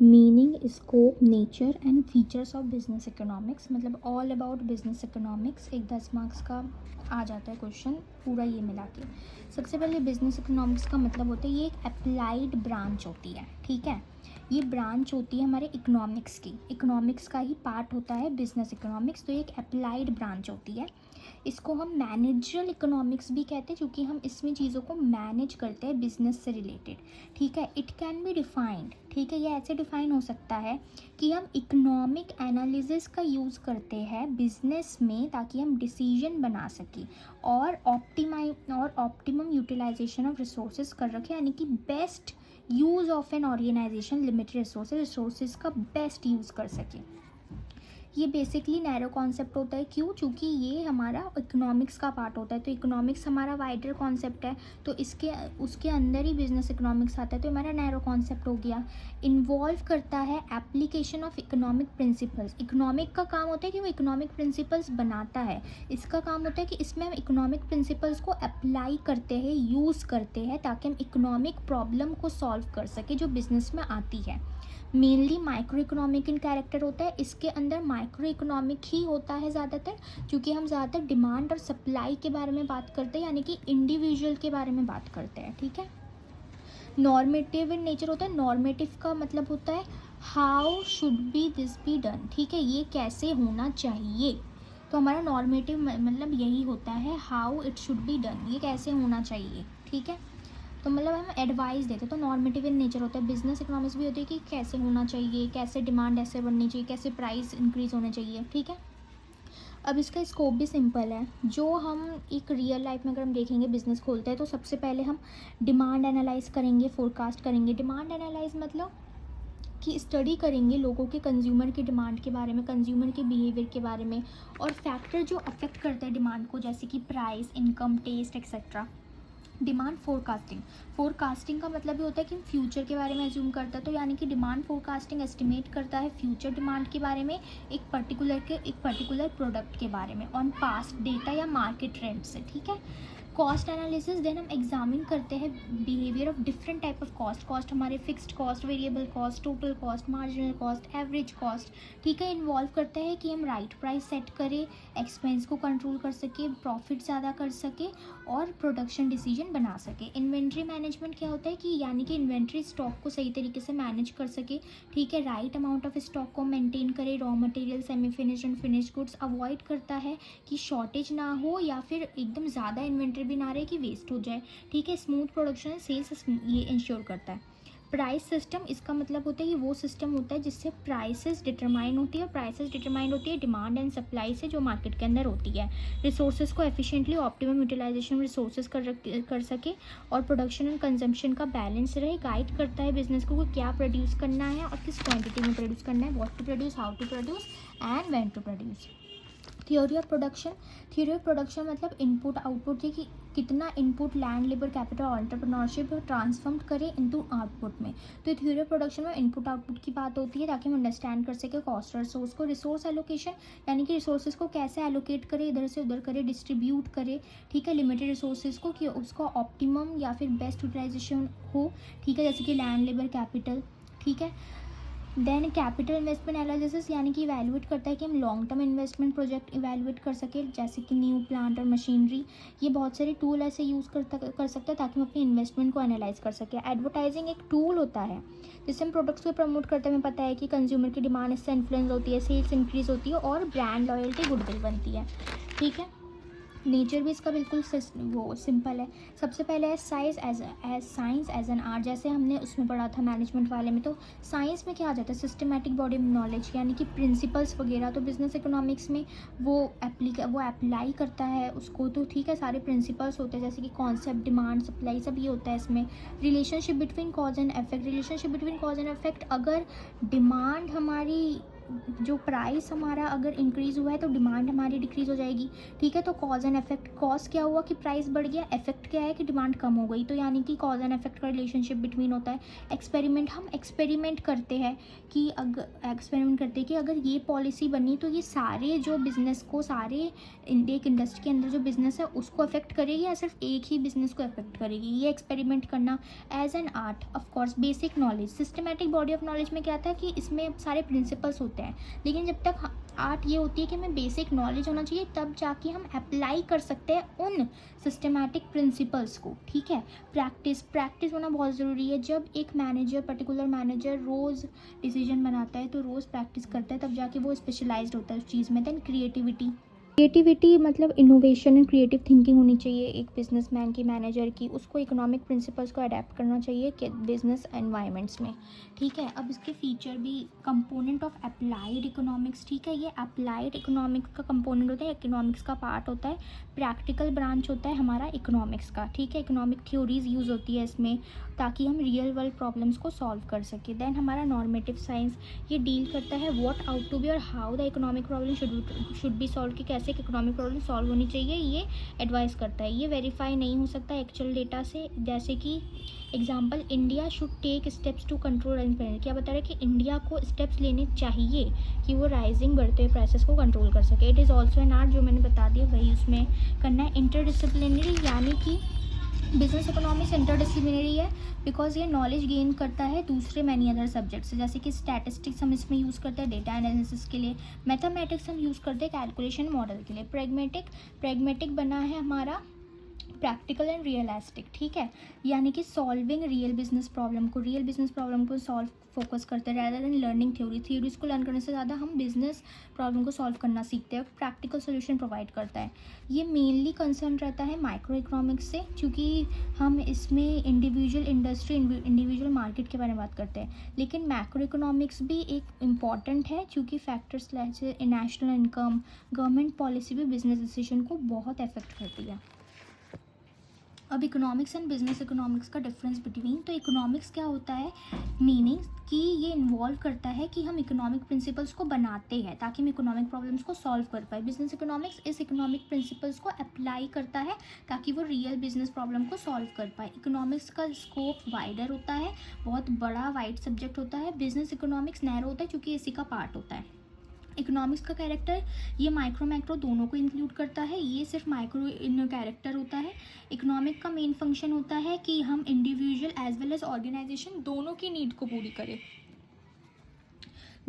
Meaning, scope, nature and features of business economics, मतलब all about business economics. एक 10 marks का आ जाता है क्वेश्चन पूरा ये मिला के। सबसे पहले बिजनेस इकोनॉमिक्स का मतलब होता है ये एक अप्लाइड ब्रांच होती है, ठीक है। ये ब्रांच होती है हमारे इकोनॉमिक्स की, इकोनॉमिक्स का ही पार्ट होता है बिजनेस इकोनॉमिक्स, तो ये एक अप्लाइड ब्रांच होती है। इसको हम मैनेजरल इकोनॉमिक्स भी कहते हैं क्योंकि हम इसमें चीज़ों को मैनेज करते हैं बिजनेस से रिलेटेड, ठीक है। इट कैन बी डिफाइंड, ठीक है, ये ऐसे डिफाइन हो सकता है कि हम इकोनॉमिक एनालिसिस का यूज़ करते हैं बिजनेस में ताकि हम डिसीजन बना सकें और ऑप्टिमम यूटिलाइजेशन ऑफ रिसोर्सेज कर रखें, यानी कि best use of an organization limited resources का बेस्ट यूज़ कर सके। ये बेसिकली नैरो कॉन्सेप्ट होता है, क्यों? क्योंकि ये हमारा इकोनॉमिक्स का पार्ट होता है, तो इकोनॉमिक्स हमारा वाइडर कॉन्सेप्ट है, तो उसके अंदर ही बिजनेस इकोनॉमिक्स आता है, तो हमारा नैरो कॉन्सेप्ट हो गया। इन्वॉल्व करता है application of economic principles. Economic का काम होता है कि वो इकोनॉमिक प्रिंसिपल्स बनाता है, इसका काम होता है कि इसमें हम इकोनॉमिक प्रिंसिपल्स को अप्लाई करते हैं, यूज़ करते हैं ताकि हम इकोनॉमिक प्रॉब्लम को सॉल्व कर सके जो बिजनेस में आती है। मेनली माइक्रो इकोनॉमिक इन कैरेक्टर होता है, इसके अंदर माइक्रो इकोनॉमिक ही होता है ज़्यादातर, क्योंकि हम ज़्यादातर डिमांड और सप्लाई के बारे में बात करते हैं, यानी कि इंडिविजुअल के बारे में बात करते हैं, ठीक है। नॉर्मेटिव इन नेचर होता है, नॉर्मेटिव का मतलब होता है how should be this be done, ठीक है, ये कैसे होना चाहिए। तो हमारा नॉर्मेटिव मतलब यही होता है how it should be done, ये कैसे होना चाहिए, ठीक है। तो मतलब हम एडवाइस देते हैं, तो नॉर्मेटिव इन नेचर होता है। बिजनेस इकोनॉमिक्स भी होती है कि कैसे होना चाहिए, कैसे डिमांड ऐसे बननी चाहिए, कैसे प्राइस इंक्रीज होने चाहिए, ठीक है। अब इसका स्कोप भी सिंपल है, जो हम एक रियल लाइफ में अगर हम देखेंगे बिजनेस खोलते हैं तो सबसे पहले हम डिमांड एनालाइज करेंगे, फोरकास्ट करेंगे। डिमांड एनालाइज मतलब कि स्टडी करेंगे लोगों के, कंज्यूमर की डिमांड के बारे में, कंज्यूमर के बिहेवियर के बारे में, और फैक्टर जो अफेक्ट करते हैं डिमांड को, जैसे कि price, income, test etcetera. Demand forecasting का मतलब ये होता है कि फ्यूचर के बारे में एज्यूम करता है, तो यानी कि डिमांड फोरकास्टिंग एस्टिमेट करता है फ्यूचर डिमांड के बारे में एक पर्टिकुलर प्रोडक्ट के बारे में ऑन पास्ट डेटा या मार्केट ट्रेंड से, ठीक है। कॉस्ट एनालिसिस, देन हम एग्जामिन करते हैं behaviour of different type of cost हमारे fixed cost, variable cost, total cost, marginal cost, average cost, ठीक है। इन्वॉल्व करता है कि हम राइट प्राइस सेट करें, एक्सपेंस को कंट्रोल कर सके, प्रॉफिट ज़्यादा कर सके और प्रोडक्शन डिसीजन बना सके। इन्वेंट्री मैनेजमेंट क्या होता है कि यानी कि इन्वेंट्री स्टॉक को सही तरीके से मैनेज कर सके, ठीक है, राइट अमाउंट ऑफ स्टॉक को मेंटेन करे, raw material, semi finish and finish goods avoid करता है कि शॉर्टेज ना हो या फिर एकदम ज़्यादा इन्वेंट्री भी ना रहे कि वेस्ट हो जाए, ठीक है। स्मूथ प्रोडक्शन सेल्स ये इंश्योर करता है। प्राइस सिस्टम, इसका मतलब होता है कि वो सिस्टम होता है जिससे प्राइसेस डिटरमाइन होती है, और प्राइसेस डिटरमाइन होती है डिमांड एंड सप्लाई से जो मार्केट के अंदर होती है। रिसोर्सेज को एफिशिएंटली ऑप्टिमम यूटिलाइजेशन रिसोर्सेज कर सके और प्रोडक्शन एंड कंजम्पशन का बैलेंस रहे। गाइड करता है बिजनेस को क्या प्रोड्यूस करना है और किस क्वांटिटी में प्रोड्यूस करना है, what to produce, how to produce and when to produce. Theory of production मतलब इनपुट आउटपुट, कि कितना input land, labour, capital, entrepreneurship transform करें इनटू आउटपुट में। तो थ्योरी ऑफ प्रोडक्शन में इनपुट आउटपुट की बात होती है ताकि हम अंडरस्टैंड कर सके कॉस्ट और रिसोर्स को। रिसोर्स एलोकेशन यानी कि रिसोर्सेज को कैसे एलोकेट करें, इधर से उधर करें, डिस्ट्रीब्यूट करें, ठीक है, लिमिटेड रिसोर्सेज को कि उसका ऑप्टिमम या फिर बेस्ट यूटिलाइजेशन हो, ठीक है, जैसे कि लैंड, लेबर, कैपिटल, ठीक है। देन कैपिटल इन्वेस्टमेंट एनालिसिस यानी कि इवैल्यूएट करता है कि हम long term investment project evaluate कर सके, जैसे कि न्यू प्लांट और मशीनरी। ये बहुत सारे टूल ऐसे यूज़ कर सकते हैं ताकि हम अपनी इन्वेस्टमेंट को एनालाइज कर सकें। एडवर्टाइजिंग एक टूल होता है जिससे हम प्रोडक्ट्स को प्रमोट करते हैं, हमें पता है कि कंज्यूमर की डिमांड इससे इन्फ्लुएंस होती है, सेल्स इंक्रीज होती है और ब्रांड लॉयल्टी, गुडविल बनती है, ठीक है। नेचर भी इसका बिल्कुल वो सिंपल है। सबसे पहले है साइंस एज एन आर्ट, जैसे हमने उसमें पढ़ा था मैनेजमेंट वाले में, तो साइंस में क्या आ जाता है, सिस्टमैटिक बॉडी ऑफ नॉलेज, यानी कि प्रिंसिपल्स वगैरह। तो बिजनेस इकोनॉमिक्स में वो अप्लाई करता है उसको, तो ठीक है, सारे प्रिंसिपल्स होते हैं जैसे कि कॉन्सेप्ट, डिमांड, सप्लाई, सब ये होता है इसमें। Relationship between cause and effect, अगर डिमांड हमारी जो प्राइस हमारा अगर इंक्रीज़ हुआ है तो डिमांड हमारी डिक्रीज़ हो जाएगी, ठीक है। तो कॉज एंड इफेक्ट, कॉज क्या हुआ कि प्राइस बढ़ गया, इफेक्ट क्या है कि डिमांड कम हो गई। तो यानी कि कॉज एंड इफेक्ट का रिलेशनशिप बिटवीन होता है। एक्सपेरिमेंट, हम एक्सपेरिमेंट करते हैं कि अगर ये पॉलिसी बनी तो ये सारे जो बिज़नेस को, सारे एक इंडस्ट्री के अंदर जो बिज़नेस है उसको अफेक्ट करेगी या सिर्फ एक ही बिज़नेस को अफेक्ट करेगी। ये एक्सपेरिमेंट करना as an art. Of course basic knowledge, systematic body of knowledge में क्या था कि इसमें सारे प्रिंसिपल्स होते हैं, लेकिन जब तक आर्ट ये होती है कि हमें बेसिक नॉलेज होना चाहिए, तब जाके हम अप्लाई कर सकते हैं उन सिस्टमैटिक प्रिंसिपल्स को, ठीक है। प्रैक्टिस होना बहुत ज़रूरी है। जब एक मैनेजर, पर्टिकुलर मैनेजर रोज़ डिसीजन बनाता है तो रोज़ प्रैक्टिस करता है, तब जाके वो स्पेशलाइज्ड होता है उस चीज़ में। देन क्रिएटिविटी मतलब इनोवेशन एंड क्रिएटिव थिंकिंग होनी चाहिए एक बिजनेसमैन की, मैनेजर की। उसको इकोनॉमिक प्रिंसिपल्स को अडेप्ट करना चाहिए कि बिजनेस एनवायरनमेंट्स में, ठीक है। अब इसके फीचर भी, कंपोनेंट ऑफ अप्लाइड इकोनॉमिक्स, ठीक है। ये अप्लाइड इकोनॉमिक्स का कंपोनेंट होता है, इकोनॉमिक्स का पार्ट होता है। प्रैक्टिकल ब्रांच होता है हमारा इकोनॉमिक्स का, ठीक है। इकोनॉमिक थ्योरीज यूज़ होती है इसमें ताकि हम रियल वर्ल्ड प्रॉब्लम्स को सॉल्व कर सकें। देन हमारा नॉर्मेटिव साइंस, ये डील करता है व्हाट आउट टू बी और how the economic problem should be solve, कि कैसे इकोनॉमिक प्रॉब्लम सॉल्व होनी चाहिए, ये एडवाइस करता है। ये वेरीफाई नहीं हो सकता एक्चुअल डेटा से, जैसे कि example India should take steps to control inflation. क्या बता रहा है कि इंडिया को स्टेप्स लेने चाहिए कि वो राइजिंग बढ़ते हुए प्राइसेस को कंट्रोल कर सके। It is also an art, जो मैंने बता दिया वही उसमें करना है। इंटरडिसिप्लिनरी, यानी कि बिजनेस इकोनॉमिक्स इंटरडिसिप्लिनरी है बिकॉज ये नॉलेज गेन करता है दूसरे मैनी अदर सब्जेक्ट से, जैसे कि स्टैटिस्टिक्स हम इसमें यूज़ करते हैं डेटा एनालिसिस के लिए, मैथमेटिक्स हम यूज़ करते हैं कैलकुलेशन मॉडल के लिए। प्रैग्मेटिक बना है हमारा प्रैक्टिकल एंड रियलिस्टिक, ठीक है। यानी कि सॉल्विंग रियल बिजनेस प्रॉब्लम को सॉल्व फोकस करते हैं रैदर देन लर्निंग थ्योरीज को लर्न करने से ज़्यादा हम बिजनेस प्रॉब्लम को सॉल्व करना सीखते हैं। प्रैक्टिकल सोल्यूशन प्रोवाइड करता है। ये मेनली कंसर्न रहता है माइक्रो इकोनॉमिक्स से, क्योंकि हम इसमें इंडिविजुअल इंडस्ट्री, इंडिविजुअल मार्केट के बारे में बात करते हैं। लेकिन मैक्रो इकोनॉमिक्स भी एक इम्पॉर्टेंट है, क्योंकि फैक्टर्स जैसे नेशनल इनकम, गवर्नमेंट पॉलिसी भी बिजनेस डिसीजन को बहुत अफेक्ट करती है। अब इकोनॉमिक्स एंड बिजनेस इकोनॉमिक्स का डिफरेंस बिटवीन, तो इकोनॉमिक्स क्या होता है, मीनिंग कि ये इन्वॉल्व करता है कि हम इकोनॉमिक प्रिंसिपल्स को बनाते हैं ताकि हम इकोनॉमिक प्रॉब्लम्स को सॉल्व कर पाए। बिजनेस इकोनॉमिक्स इस इकोनॉमिक प्रिंसिपल्स को अप्लाई करता है ताकि वो रियल बिजनेस प्रॉब्लम को सॉल्व कर पाए। इकोनॉमिक्स का स्कोप वाइडर होता है, बहुत बड़ा वाइड सब्जेक्ट होता है। बिजनेस इकोनॉमिक्स नैरो होता है क्योंकि इसी का पार्ट होता है। इकोनॉमिक्स का कैरेक्टर, ये माइक्रो मैक्रो दोनों को इंक्लूड करता है, ये सिर्फ माइक्रो इन कैरेक्टर होता है। इकोनॉमिक का मेन फंक्शन होता है कि हम individual as well as organisation दोनों की नीड को पूरी करें।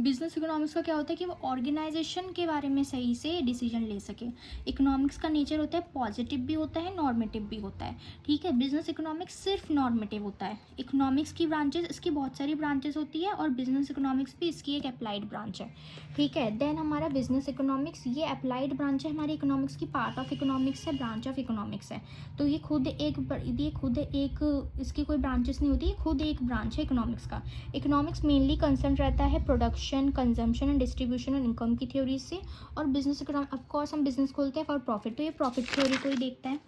बिजनेस इकोनॉमिक्स का क्या होता है कि वो ऑर्गेनाइजेशन के बारे में सही से डिसीजन ले सके। इकोनॉमिक्स का नेचर होता है पॉजिटिव भी होता है, नॉर्मेटिव भी होता है, ठीक है। बिजनेस इकोनॉमिक्स सिर्फ नॉर्मेटिव होता है। इकोनॉमिक्स की ब्रांचेस, इसकी बहुत सारी ब्रांचेस होती है और बिजनेस इकोनॉमिक्स भी इसकी एक अप्लाइड ब्रांच है, ठीक है। देन हमारा बिजनेस इकोनॉमिक्स, ये अप्लाइड ब्रांच है हमारी इकोनॉमिक्स की, पार्ट ऑफ इकोनॉमिक्स है, ब्रांच ऑफ इकोनॉमिक्स है। तो ये खुद एक इसकी कोई ब्रांचेस नहीं होती, खुद एक ब्रांच है इकोनॉमिक्स का। इकोनॉमिक्स मेनली कंसर्न रहता है प्रोडक्शन, कंजम्पशन एंड डिस्ट्रीब्यूशन और इनकम की थ्योरी से। और बिजनेस इकोनॉमिक्स, ऑफ कोर्स हम बिजनेस खोलते हैं फॉर प्रॉफिट, तो ये प्रॉफिट थ्योरी को ही देखता है।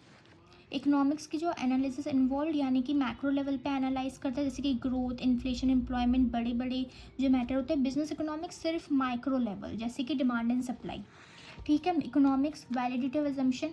इकोनॉमिक्स की जो एनालिसिस इन्वॉल्व, यानी कि मैक्रो लेवल पे एनालाइज करता है, जैसे कि ग्रोथ, इन्फ्लेशन, एम्प्लॉयमेंट, बड़े बड़े जो मैटर होते हैं। बिजनेस इकोनॉमिक्स सिर्फ माइक्रो लेवल, जैसे कि डिमांड एंड सप्लाई, ठीक है। इकोनॉमिक्स वैलिडेटिव एजम्पशन,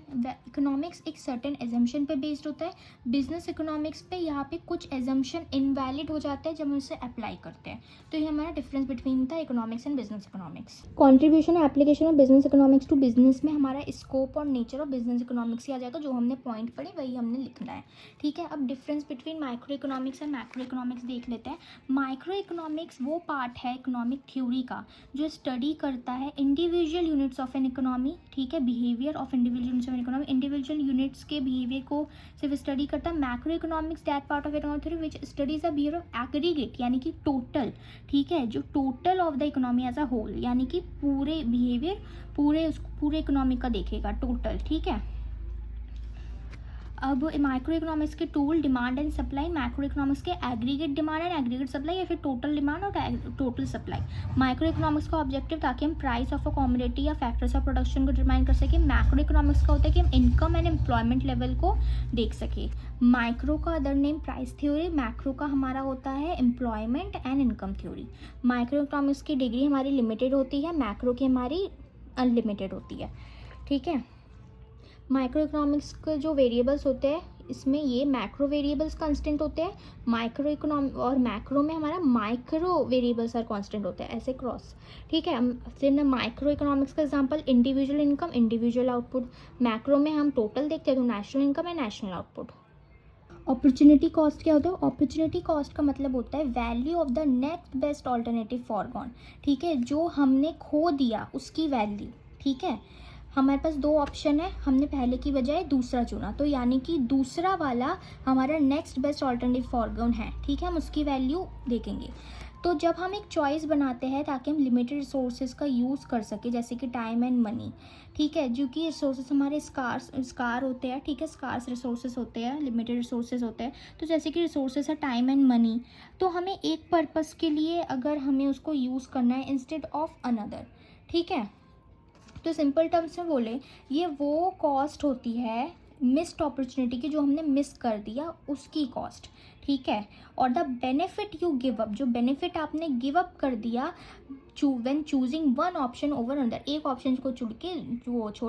इकोनॉमिक्स एक सर्टेन एजम्पशन पे बेस्ड होता है। बिजनेस इकोनॉमिक्स पे यहाँ पे कुछ एजम्पशन इनवैलिड हो जाते हैं जब हम उसे अप्लाई करते हैं। तो ये हमारा डिफरेंस बिटवीन था economics and business economics. Contribution और application of business economics to business में हमारा स्कोप और नेचर ऑफ बिजनेस इकोनॉमिक्स ही आ जाएगा। जो हमने पॉइंट पढ़े वही हमने लिखना है, ठीक है। अब difference between micro economics and macro economics देख लेते हैं। माइक्रो इकोनॉमिक्स वो पार्ट है इकोनॉमिक थ्योरी का जो स्टडी करता है individual units of an economy, ठीक है। Behaviour of individual units of an economy, individual units के बिहेवियर को सिर्फ स्टडी करता है। Macro economics that part of economic theory which studies the behaviour of aggregate, यानी कि टोटल, ठीक है, जो total of the economy as a whole, यानी कि पूरे बिहेवियर, पूरे इकोनॉमी का देखेगा टोटल, ठीक है। अब माइक्रो इकोनॉमिक्स के tool demand and supply, micro economics के aggregate demand and aggregate supply या फिर टोटल डिमांड और टोटल सप्लाई। माइक्रो इकोनॉमिक्स का ऑब्जेक्टिव ताकि हम प्राइस ऑफ अ कमोडिटी या फैक्टर्स ऑफ प्रोडक्शन को डिटरमाइन कर सकें। मैक्रो इकोनॉमिक्स का होता है कि हम इनकम एंड एम्प्लॉयमेंट लेवल को देख सके। माइक्रो का other name price theory, macro का हमारा होता है employment and income theory. Micro economics की डिग्री हमारी लिमिटेड होती है, मैक्रो की हमारी अनलिमिटेड होती है। ठीक है, माइक्रो इकोनॉमिक्स के जो वेरिएबल्स होते हैं इसमें ये मैक्रो वेरिएबल्स कांस्टेंट होते हैं, माइक्रो इकोनॉमिक और मैक्रो में हमारा माइक्रो वेरिएबल्स आर कांस्टेंट होते हैं, ऐसे क्रॉस। ठीक है, फिर माइक्रो इकोनॉमिक्स का example individual income, individual output. Macro में हम टोटल देखते हैं तो नेशनल इनकम है, नेशनल आउटपुट। अपॉर्चुनिटी कॉस्ट क्या होता है? अपॉर्चुनिटी कॉस्ट का मतलब होता है value of the next best alternative foregone. ठीक है, जो हमने खो दिया उसकी वैल्यू। ठीक है, हमारे पास दो ऑप्शन है, हमने पहले की बजाय दूसरा चुना, तो यानी कि दूसरा वाला हमारा नेक्स्ट बेस्ट ऑल्टरनेटिव फॉरगॉन है। ठीक है, हम उसकी वैल्यू देखेंगे। तो जब हम एक चॉइस बनाते हैं ताकि हम लिमिटेड रिसोर्सेज का यूज़ कर सके, जैसे कि टाइम एंड मनी। ठीक है, जो कि रिसोर्सेज हमारे स्कार होते हैं। ठीक है, स्कार्स रिसोर्सेज होते हैं, लिमिटेड रिसोर्सेज होते हैं। तो जैसे कि रिसोर्सेज है टाइम एंड मनी, तो हमें एक पर्पस के लिए अगर हमें उसको यूज़ करना है इंस्टेड ऑफ अनदर। ठीक है, तो सिंपल टर्म्स में बोले, ये वो कॉस्ट होती है मिस्ड अपॉर्चुनिटी की, जो हमने मिस कर दिया उसकी कॉस्ट। ठीक है, और the benefit you give up, जो बेनिफिट आपने गिव अप कर दिया when choosing one option over another, एक ऑप्शन को छोड़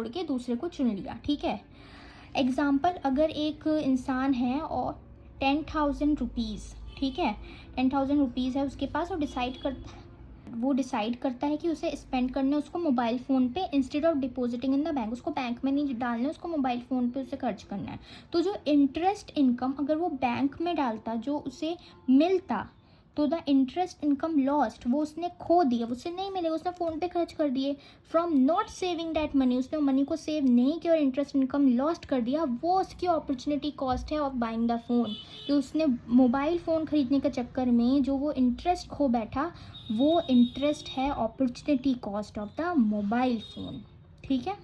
के दूसरे को चुन लिया। ठीक है, एग्जाम्पल, अगर एक इंसान है और 10,000 रुपीज़, ठीक है, 10,000 रुपीज़ है उसके पास, और डिसाइड करता है कि उसे स्पेंड करने उसको मोबाइल फ़ोन पे instead of depositing in the bank. उसको बैंक में नहीं डालना, उसको मोबाइल फ़ोन पे उसे खर्च करना है। तो जो इंटरेस्ट इनकम अगर वो बैंक में डालता जो उसे मिलता, तो द इंटरेस्ट इनकम लॉस्ट, वो उसने खो दिया, उससे नहीं मिलेगा, उसने फ़ोन पे खर्च कर दिए। From not saving that money, उसने मनी को सेव नहीं किया और इंटरेस्ट इनकम लॉस्ट कर दिया, वो उसकी अपॉर्चुनिटी कॉस्ट है ऑफ बाइंग द फ़ोन। तो उसने मोबाइल फ़ोन खरीदने के चक्कर में जो वो इंटरेस्ट खो बैठा, वो इंटरेस्ट है opportunity cost of the mobile phone. ठीक है,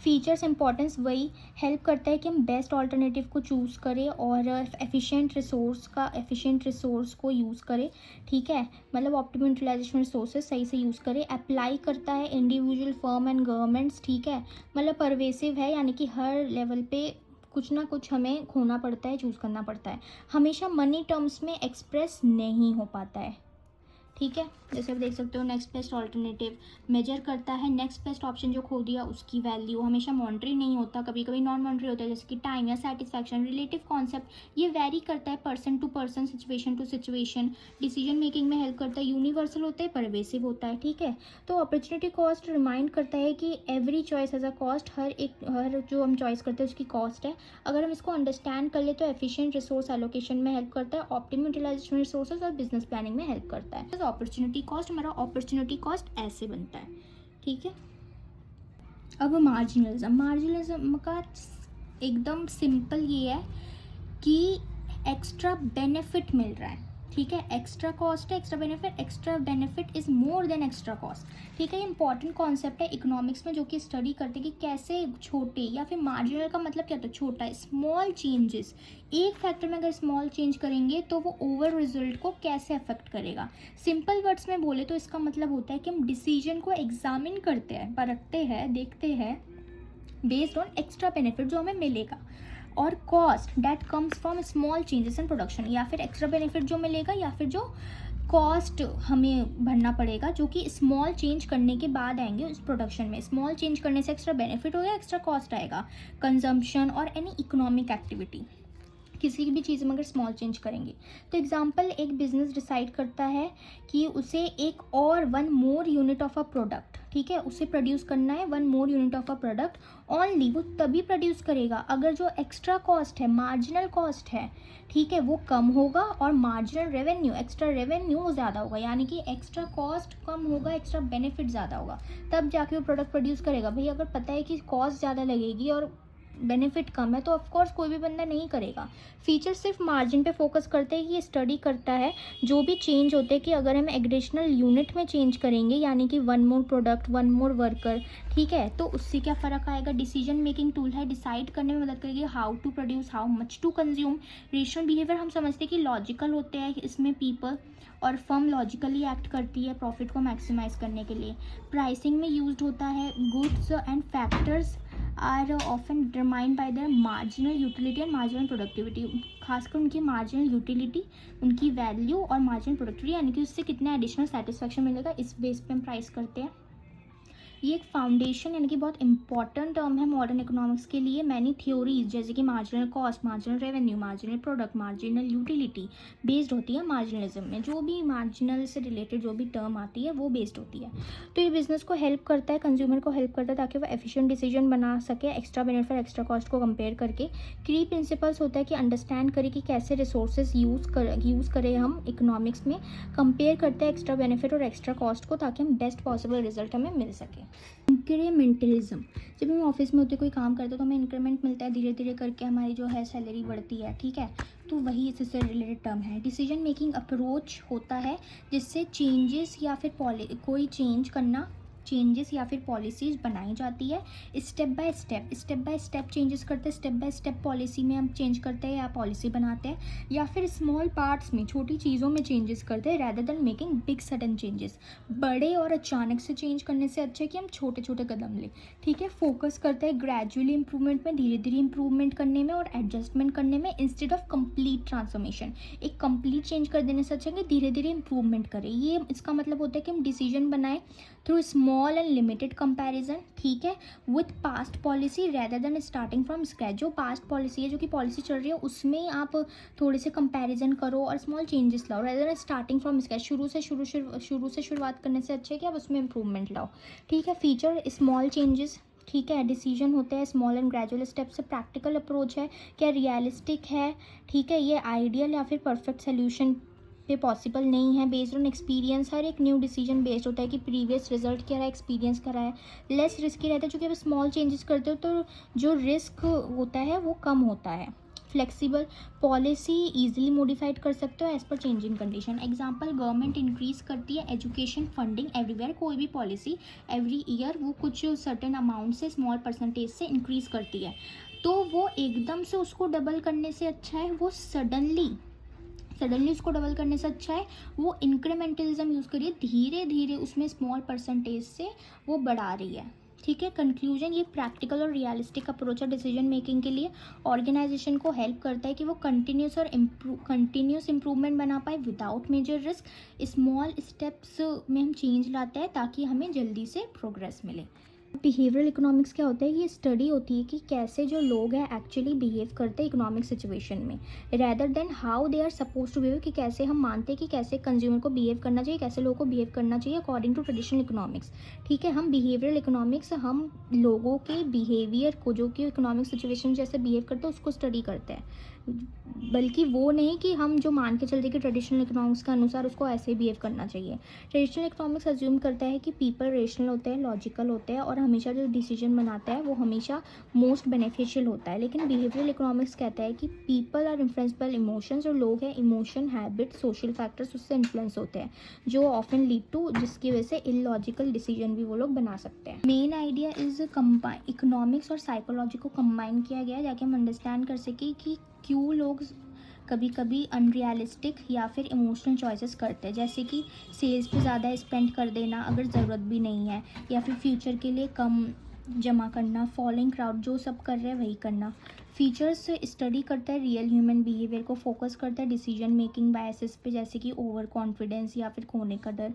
फीचर्स इंपॉर्टेंस वही हेल्प करता है कि हम बेस्ट ऑल्टरनेटिव को चूज़ करें और एफिशिएंट रिसोर्स को यूज़ करें। ठीक है, मतलब ऑप्टिमम यूटिलाइजेशन रिसोर्सेज सही से यूज़ करें। अप्लाई करता है इंडिविजुअल फर्म एंड गवर्नमेंट्स। ठीक है, मतलब परवेसिव है, यानी कि हर लेवल पे कुछ ना कुछ हमें खोना पड़ता है, चूज़ करना पड़ता है, हमेशा मनी टर्म्स में एक्सप्रेस नहीं हो पाता है। ठीक है, जैसे आप देख सकते हो नेक्स्ट बेस्ट ऑल्टरनेटिव मेजर करता है नेक्स्ट बेस्ट ऑप्शन जो खो दिया उसकी वैल्यू, हमेशा मॉनिटरी नहीं होता, कभी कभी नॉन मॉनिटरी होता है, जैसे कि टाइम या सेटिस्फैक्शन। रिलेटिव कॉन्सेप्ट, ये वेरी करता है person to person, situation to situation. Decision making में हेल्प करता है, यूनिवर्सल होता है, परवेसिव होता है। ठीक है, तो अपॉर्चुनिटी कॉस्ट रिमाइंड करता है कि every choice has a cost, हर जो हम चॉइस करते हैं उसकी कॉस्ट है। अगर हम इसको अंडरस्टैंड कर ले तो एफिशिएंट रिसोर्स एलोकेशन में हेल्प करता है, ऑप्टिमम यूटिलाइजेशन रिसोर्सेज और बिजनेस प्लानिंग में हेल्प करता है। अपॉर्चुनिटी कॉस्ट, हमारा अपॉर्चुनिटी कॉस्ट ऐसे बनता है। ठीक है, अब मार्जिनलिज्म का एकदम सिंपल ये है कि एक्स्ट्रा बेनिफिट मिल रहा है। ठीक है, एक्स्ट्रा कॉस्ट है, extra benefit is more than extra cost. ठीक है, ये इंपॉर्टेंट कॉन्सेप्ट है इकोनॉमिक्स में, जो कि स्टडी करते हैं कि कैसे छोटे, या फिर मार्जिनल का मतलब क्या होता है, छोटा, स्मॉल चेंजेस, एक फैक्टर में अगर स्मॉल चेंज करेंगे तो वो ओवर रिजल्ट को कैसे अफेक्ट करेगा। सिंपल वर्ड्स में बोले तो इसका मतलब होता है कि हम डिसीजन को एग्जामिन करते हैं, परखते हैं, देखते हैं बेस्ड ऑन एक्स्ट्रा बेनिफिट जो हमें मिलेगा, और cost that comes from small changes in production, या फिर एक्स्ट्रा बेनिफिट जो मिलेगा या फिर जो कॉस्ट हमें भरना पड़ेगा जो कि स्मॉल चेंज करने के बाद आएंगे उस प्रोडक्शन में। स्मॉल चेंज करने से एक्स्ट्रा बेनिफिट होगा, एक्स्ट्रा कॉस्ट आएगा। कंजम्पशन और एनी इकोनॉमिक एक्टिविटी, किसी भी चीज़ में अगर स्मॉल चेंज करेंगे। तो एग्जांपल, एक बिजनेस डिसाइड करता है कि उसे एक और 1 मोर यूनिट ऑफ अ प्रोडक्ट, ठीक है, उसे प्रोड्यूस करना है 1 मोर unit of a product only, वो तभी प्रोड्यूस करेगा अगर जो एक्स्ट्रा कॉस्ट है, मार्जिनल कॉस्ट है, ठीक है, वो कम होगा और मार्जिनल रेवेन्यू, एक्स्ट्रा रेवेन्यू वो ज़्यादा होगा, यानी कि एक्स्ट्रा कॉस्ट कम होगा, एक्स्ट्रा बेनिफिट ज़्यादा होगा, तब जाके वो प्रोडक्ट प्रोड्यूस करेगा। भाई अगर पता है कि कॉस्ट ज़्यादा लगेगी और बेनिफिट कम है तो ऑफकोर्स कोई भी बंदा नहीं करेगा। फीचर सिर्फ मार्जिन पे फोकस करते हैं कि ये स्टडी करता है जो भी चेंज होते हैं कि अगर हम एडिशनल यूनिट में चेंज करेंगे यानी कि one more product one more worker, ठीक है, तो उससे क्या फ़र्क आएगा। डिसीजन मेकिंग टूल है, डिसाइड करने में मदद करेगी how to produce, how much to consume. Rational behaviour हम समझते हैं कि लॉजिकल होते हैं इसमें पीपल, और फर्म लॉजिकली एक्ट करती है प्रॉफिट को मैक्सिमाइज करने के लिए। प्राइसिंग में यूज्ड होता है, goods and factors are often determined by their marginal utility and marginal productivity. खासकर उनकी मार्जिनल यूटिलिटी, उनकी वैल्यू और मार्जिनल प्रोडक्टिविटी यानी कि उससे कितना एडिशनल सेटिस्फैक्शन मिलेगा, इस बेस पे हम प्राइस करते हैं। ये एक फाउंडेशन यानी कि बहुत इंपॉर्टेंट टर्म है मॉडर्न इकोनॉमिक्स के लिए। मैनी थ्योरीज जैसे कि marginal cost, marginal revenue, marginal product, marginal utility based होती है मार्जिनलिज्म में। जो भी मार्जिनल से रिलेटेड जो भी टर्म आती है वो बेस्ड होती है। तो ये बिजनेस को हेल्प करता है, कंज्यूमर को हेल्प करता है ताकि वो एफिशिएंट डिसीजन बना सके एक्स्ट्रा बेनिफिट एक्स्ट्रा कॉस्ट को कंपेयर करके। की प्रिंसिपल्स होता है कि अंडरस्टैंड करें कि कैसे रिसोर्सेज यूज़ करें हम इकोनॉमिक्स में, कंपेयर करते हैं एक्स्ट्रा बेनिफिट और एक्स्ट्रा कॉस्ट को ताकि हम बेस्ट पॉसिबल रिजल्ट हमें मिल सके। इंक्रीमेंटलिज्म, जब हम ऑफिस में होते कोई काम करते हैं तो हमें इंक्रीमेंट मिलता है, धीरे धीरे करके हमारी जो है सैलरी बढ़ती है, ठीक है, तो वही इससे रिलेटेड टर्म है। डिसीजन मेकिंग अप्रोच होता है जिससे चेंजेस या फिर कोई चेंजेस या फिर पॉलिसीज़ बनाई जाती है स्टेप बाय स्टेप चेंजेस करते हैं, स्टेप बाय स्टेप पॉलिसी में हम चेंज करते हैं या पॉलिसी बनाते हैं, या फिर स्मॉल पार्ट्स में छोटी चीज़ों में चेंजेस करते हैं rather than making big sudden changes. बड़े और अचानक से चेंज करने से अच्छा है कि हम छोटे छोटे कदम लें, ठीक है। फोकस करते हैं ग्रेजुअली इंप्रूवमेंट में, धीरे धीरे इंप्रूवमेंट करने में और एडजस्टमेंट करने में इंस्टेड ऑफ कंप्लीट ट्रांसफॉर्मेशन। एक कंप्लीट चेंज कर देने से अच्छा है कि धीरे धीरे इंप्रूवमेंट करें। ये इसका मतलब होता है कि हम डिसीजन बनाएं through small and limited comparison, ठीक है, with past policy rather than starting from scratch. जो पास्ट पॉलिसी है, जो कि पॉलिसी चल रही है, उसमें आप थोड़े से कंपैरिजन करो और स्मॉल चेंजेस लाओ rather than starting from scratch. शुरू से शुरुआत करने से अच्छा है कि आप उसमें इंप्रूवमेंट लाओ, ठीक है। फीचर स्मॉल चेंजेस, ठीक है, डिसीजन होते हैं स्मॉल एंड ग्रेजुअल स्टेप से। प्रैक्टिकल अप्रोच है, क्या रियलिस्टिक है, ठीक है, ये आइडियल या फिर परफेक्ट सोल्यूशन पे पॉसिबल नहीं है। बेस्ड ऑन एक्सपीरियंस, हर एक न्यू डिसीजन बेस्ड होता है कि प्रीवियस रिजल्ट क्या रहा है, एक्सपीरियंस क्या रहा है। लेस रिस्की रहता है क्योंकि आप स्मॉल चेंजेस करते हो तो जो रिस्क होता है वो कम होता है। फ्लेक्सिबल, पॉलिसी ईजिली मॉडिफाइड कर सकते हो as per changing condition. Example, government increase करती है एजुकेशन फंडिंग एवरीवेयर, कोई भी पॉलिसी एवरी ईयर वो कुछ सर्टेन अमाउंट से स्मॉल परसेंटेज से इंक्रीज करती है, तो वो एकदम से उसको डबल करने से अच्छा है वो सडनली उसको डबल करने से अच्छा है वो इंक्रीमेंटलिज्म यूज़ करिए, धीरे धीरे उसमें स्मॉल परसेंटेज से वो बढ़ा रही है, ठीक है। कंक्लूजन, ये प्रैक्टिकल और रियलिस्टिक अप्रोच है डिसीजन मेकिंग के लिए। ऑर्गेनाइजेशन को हेल्प करता है कि वो कंटिन्यूस इंप्रूवमेंट बना पाए without major risk. Small steps में हम चेंज लाते हैं ताकि हमें जल्दी से प्रोग्रेस मिले। बिहेवियरल इकोनॉमिक्स क्या होता है, ये स्टडी होती है कि कैसे जो लोग हैं एक्चुअली बिहेव करते हैं इकोनॉमिक सिचुएशन में rather than how they are suppose to behave, कि कैसे हम मानते हैं कि कैसे कंज्यूमर को बिहेव करना चाहिए, कैसे लोगों को बिहेव करना चाहिए अकॉर्डिंग टू ट्रेडिशनल इकोनॉमिक्स, ठीक है। हम बिहेवियरल इकोनॉमिक्स हम लोगों के बिहेवियर को जो कि इकोनॉमिक सिचुएशन जैसे बिहेव करते हैं उसको स्टडी करते हैं, बल्कि वो नहीं कि हम जो मान के चलते कि ट्रेडिशनल इकोनॉमिक्स के अनुसार उसको ऐसे ही बिहेव करना चाहिए। ट्रेडिशनल इकोनॉमिक्स अज्यूम करता है कि पीपल रेशनल होते हैं, लॉजिकल होते हैं और हमेशा जो डिसीजन बनाता है वो हमेशा मोस्ट बेनिफिशियल होता है। लेकिन बिहेवियरल इकोनॉमिक्स कहता है कि people are influence by emotions, और लोग हैं इमोशन, हैबिट, सोशल फैक्टर्स उससे इन्फ्लुएंस होते हैं जो ऑफन लीड टू, जिसकी वजह से इलॉजिकल डिसीजन भी वो लोग बना सकते हैं। मेन आइडिया इज इकोनॉमिक्स और साइकोलॉजी को कंबाइन किया गया है ताकि हम अंडरस्टैंड कर सकें कि क्यों लोग कभी कभी अनरियलिस्टिक या फिर इमोशनल चॉइसेस करते हैं, जैसे कि सेल्स पे ज़्यादा स्पेंड कर देना अगर ज़रूरत भी नहीं है, या फिर फ्यूचर के लिए कम जमा करना, फॉलोइंग क्राउड जो सब कर रहे हैं वही करना। फीचर्स स्टडी करता है रियल ह्यूमन बिहेवियर को, फोकस करता है डिसीजन मेकिंग बायसेस पे जैसे कि ओवर कॉन्फिडेंस या फिर खोने का डर।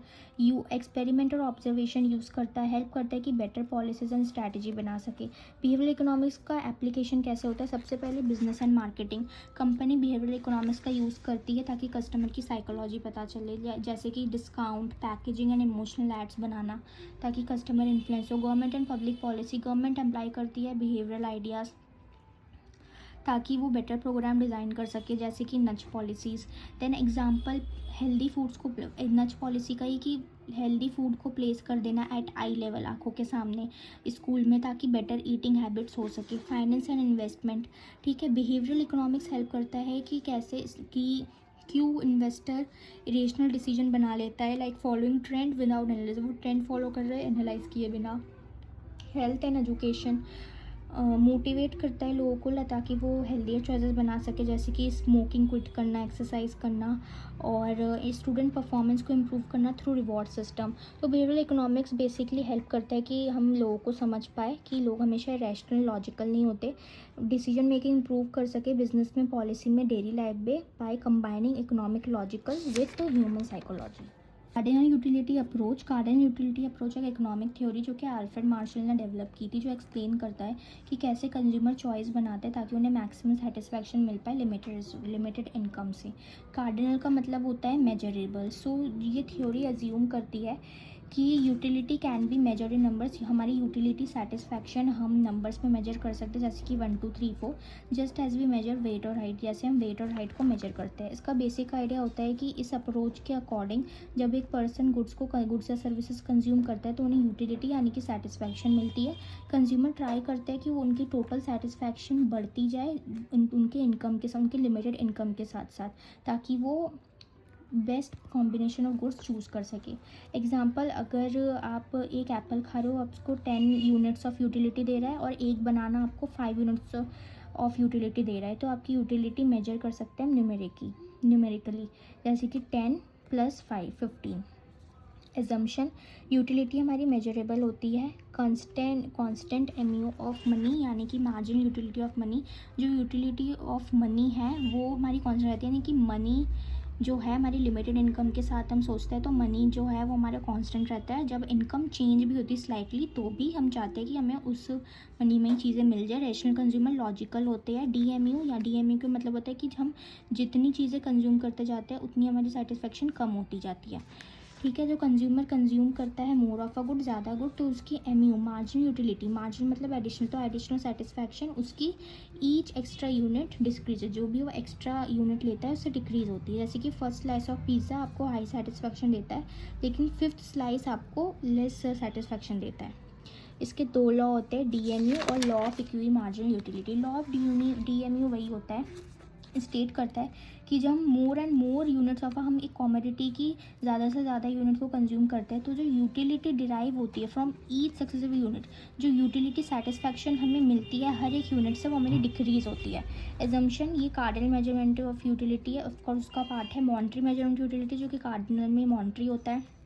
एक्सपेरिमेंट और ऑब्जर्वेशन यूज़ करता है, हेल्प करता है कि बेटर पॉलिसीज एंड स्ट्रैटेजी बना सके। बिहेवियरल इकोनॉमिक्स का एप्लीकेशन कैसे होता है, सबसे पहले business and marketing. Company behavioural economics का यूज़ करती है ताकि कस्टमर की साइकोलॉजी पता चले, जैसे कि discount, packaging and emotional ads बनाना ताकि कस्टमर इन्फ्लुएंस हो। Government and public policy, government apply करती है बिहेवियरल आइडियाज़ ताकि वो बेटर प्रोग्राम डिज़ाइन कर सके, जैसे कि nudge policies. Then example healthy foods को, नच पॉलिसी का ही कि हेल्दी फूड को प्लेस कर देना एट आई लेवल, आंखों के सामने स्कूल में, ताकि बेटर ईटिंग हैबिट्स हो सके। फाइनेंस एंड इन्वेस्टमेंट, ठीक है। बिहेवियरल इकोनॉमिक्स हेल्प करता है कि कैसे कि क्यों इन्वेस्टर इरेशनल डिसीजन बना लेता है, like following trend without analysis, वो ट्रेंड फॉलो कर रहे हैं एनालाइज किए बिना। हेल्थ एंड एजुकेशन मोटिवेट करता है लोगों को ताकि वो हेल्दियर चॉइसेस बना सके, जैसे कि स्मोकिंग क्विट करना, एक्सरसाइज करना, और स्टूडेंट परफॉर्मेंस को इम्प्रूव करना थ्रू रिवॉर्ड सिस्टम। तो बिहेवियरल इकोनॉमिक्स बेसिकली हेल्प करता है कि हम लोगों को समझ पाए कि लोग हमेशा रैशनल लॉजिकल नहीं होते, डिसीजन मेकिंग इम्प्रूव कर सके बिजनेस में, पॉलिसी में, डेली लाइफ में, by combining economic logical with human psychology. Cardinal utility approach, cardinal utility approach एक इकोनॉमिक थ्योरी जो कि अल्फ्रेड मार्शल ने डेवलप की थी, जो एक्सप्लेन करता है कि कैसे कंज्यूमर चॉइस बनाते हैं ताकि उन्हें मैक्सिमम सेटिस्फैक्शन मिल पाए लिमिटेड इनकम से। कार्डिनल का मतलब होता है मेजरेबल। सो ये थ्योरी अज्यूम करती है कि utility can be measured in numbers. हमारी यूटिलिटी सेटिस्फैक्शन हम नंबर्स में मेजर कर सकते हैं, जैसे कि 1 2 3 4, just as we measure weight और हाइट, जैसे हम वेट और हाइट को मेजर करते हैं। इसका बेसिक आइडिया होता है कि इस अप्रोच के अकॉर्डिंग जब एक पर्सन गुड्स या सर्विसेज कंज्यूम करता है तो उन्हें यूटिलिटी यानी कि सेटिस्फैक्शन मिलती है। कंज्यूमर ट्राई करते हैं कि वो उनकी टोटल सेटिस्फैक्शन बढ़ती जाए उनके इनकम के साथ, उनके लिमिटेड इनकम के साथ साथ, ताकि वो best combination of goods choose कर सके। एग्जांपल, अगर आप एक एप्पल खा रहे हो, आपको 10 यूनिट्स ऑफ यूटिलिटी दे रहा है, और एक बनाना आपको 5 यूनिट्स ऑफ यूटिलिटी दे रहा है, तो आपकी यूटिलिटी मेजर कर सकते हैं न्यूमेरिकली, जैसे कि 10 + 5 15। एजम्पशन, यूटिलिटी हमारी मेजरेबल होती है। कांस्टेंट एमयू ऑफ मनी यानी कि मार्जिनल यूटिलिटी ऑफ मनी, जो यूटिलिटी ऑफ मनी है वो हमारी कांस्टेंट रहती है, यानी कि मनी जो है हमारी लिमिटेड इनकम के साथ हम सोचते हैं तो मनी जो है वो हमारा कांस्टेंट रहता है। जब इनकम चेंज भी होती है स्लाइटली तो भी हम चाहते हैं कि हमें उस मनी में ही चीज़ें मिल जाए। रैशनल कंज्यूमर लॉजिकल होते हैं। डीएमयू का मतलब होता है कि हम जितनी चीज़ें कंज्यूम करते जाते हैं उतनी हमारी सेटिस्फेक्शन कम होती जाती है, ठीक है। जो कंज्यूमर कंज्यूम करता है मोर ऑफ अ गुड, ज़्यादा गुड, तो उसकी एमयू मार्जिन यूटिलिटी, मार्जिन मतलब एडिशनल, तो एडिशनल सेटिस्फैक्शन उसकी ईच एक्स्ट्रा यूनिट डिक्रीज, जो भी वो एक्स्ट्रा यूनिट लेता है उससे डिक्रीज होती है। जैसे कि फर्स्ट स्लाइस ऑफ पिज़्ज़ा आपको हाई सेटिस्फैक्शन देता है, लेकिन 5th स्लाइस आपको लेस सेटिस्फैक्शन देता है। इसके 2 लॉ होते हैं, डीएमयू और law of equi marginal utility. Law of DMU वही होता है, स्टेट करता है कि जब more and more units of हम एक कॉमोडिटी की ज़्यादा से ज़्यादा यूनिट को कंज्यूम करते हैं तो जो यूटिलिटी डिराइव होती है फ्रॉम ईच सक्सेसिव यूनिट, जो यूटिलिटी सेटिस्फैक्शन हमें मिलती है हर एक यूनिट से, वो हमारी डिक्रीज होती है। एजम्पशन, ये कार्डिनल मेजरमेंट ऑफ यूटिलिटी है। ऑफकोर्स उसका पार्ट है मॉनेटरी मेजरमेंट यूटिलिटी, जो कि कार्डिनल में मॉनेटरी होता है।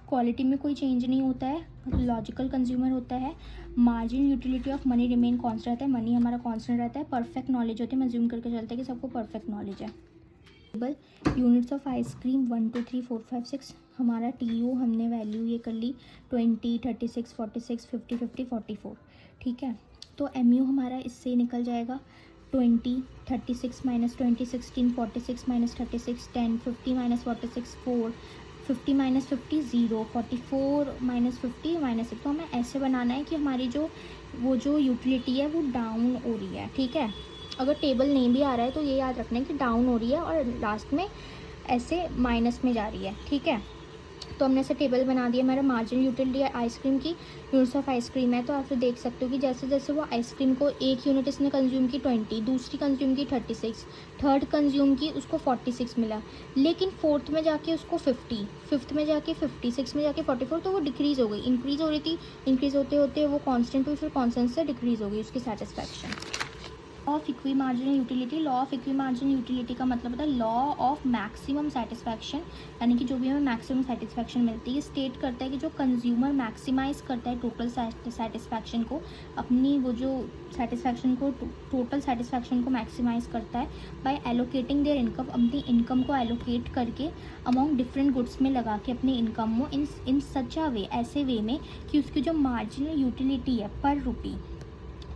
क्वालिटी में कोई चेंज नहीं होता है, लॉजिकल कंज्यूमर होता है। Margin utility of money remain constant रहता है, मनी हमारा कॉन्स्टेंट रहता है। परफेक्ट नॉलेज होती है, मैं ज्यूम करके चलते हैं कि सबको परफेक्ट नॉलेज है। यूनिट्स ऑफ आइसक्रीम 1 2 3 4 5 6, हमारा टीयू हमने वैल्यू ये कर ली 20 36 46 50 50 44, ठीक है। तो एमयू हमारा इससे निकल जाएगा 20 36 - 20 16 46 - 36 10 50 - 46 4 50 - 50 0 44 - 50 -6। तो हमें ऐसे बनाना है कि हमारी जो यूटिलिटी है वो डाउन हो रही है, ठीक है। अगर टेबल नहीं भी आ रहा है तो ये याद रखना है कि डाउन हो रही है और लास्ट में ऐसे माइनस में जा रही है, ठीक है। तो हमने ऐसे टेबल बना दिया। हमारा मार्जिन यूटिलिटी आइसक्रीम की यूनिट्स ऑफ आइसक्रीम है, तो आप देख सकते हो कि जैसे जैसे वो आइसक्रीम को एक यूनिट इसने कंज्यूम की 20, दूसरी कंज्यूम की 36, थर्ड कंज्यूम की उसको 46 मिला, लेकिन फोर्थ में जाके उसको 50, फिफ्थ में जाके 50, सिक्स में जाके 44, तो वो डिक्रीज़ हो गई। इंक्रीज़ हो रही थी, इंक्रीज़ होते होते वो कॉन्स्टेंट हुई, फिर कॉन्स्टेंट से डिक्रीज़ हो गई उसकी satisfaction. Of equi marginal utility, law of equi marginal utility का मतलब होता है लॉ ऑफ मैक्सिमम सेटिस्फैक्शन, यानी कि जो भी हमें मैक्सिमम सेटिस्फैक्शन मिलती है, स्टेट करता है कि जो कंज्यूमर मैक्सिमाइज करता है टोटल सेटिस्फैक्शन को, अपनी वो जो सेटिस्फैक्शन को टोटल सेटिस्फैक्शन को मैक्सिमाइज करता है बाय एलोकेटिंग देयर इनकम, अपनी इनकम को एलोकेट करके अमॉन्ग डिफरेंट गुड्स में लगा के अपनी इनकम को इन सच अ वे, ऐसे वे में कि उसकी जो मार्जिनल यूटिलिटी है पर रुपी,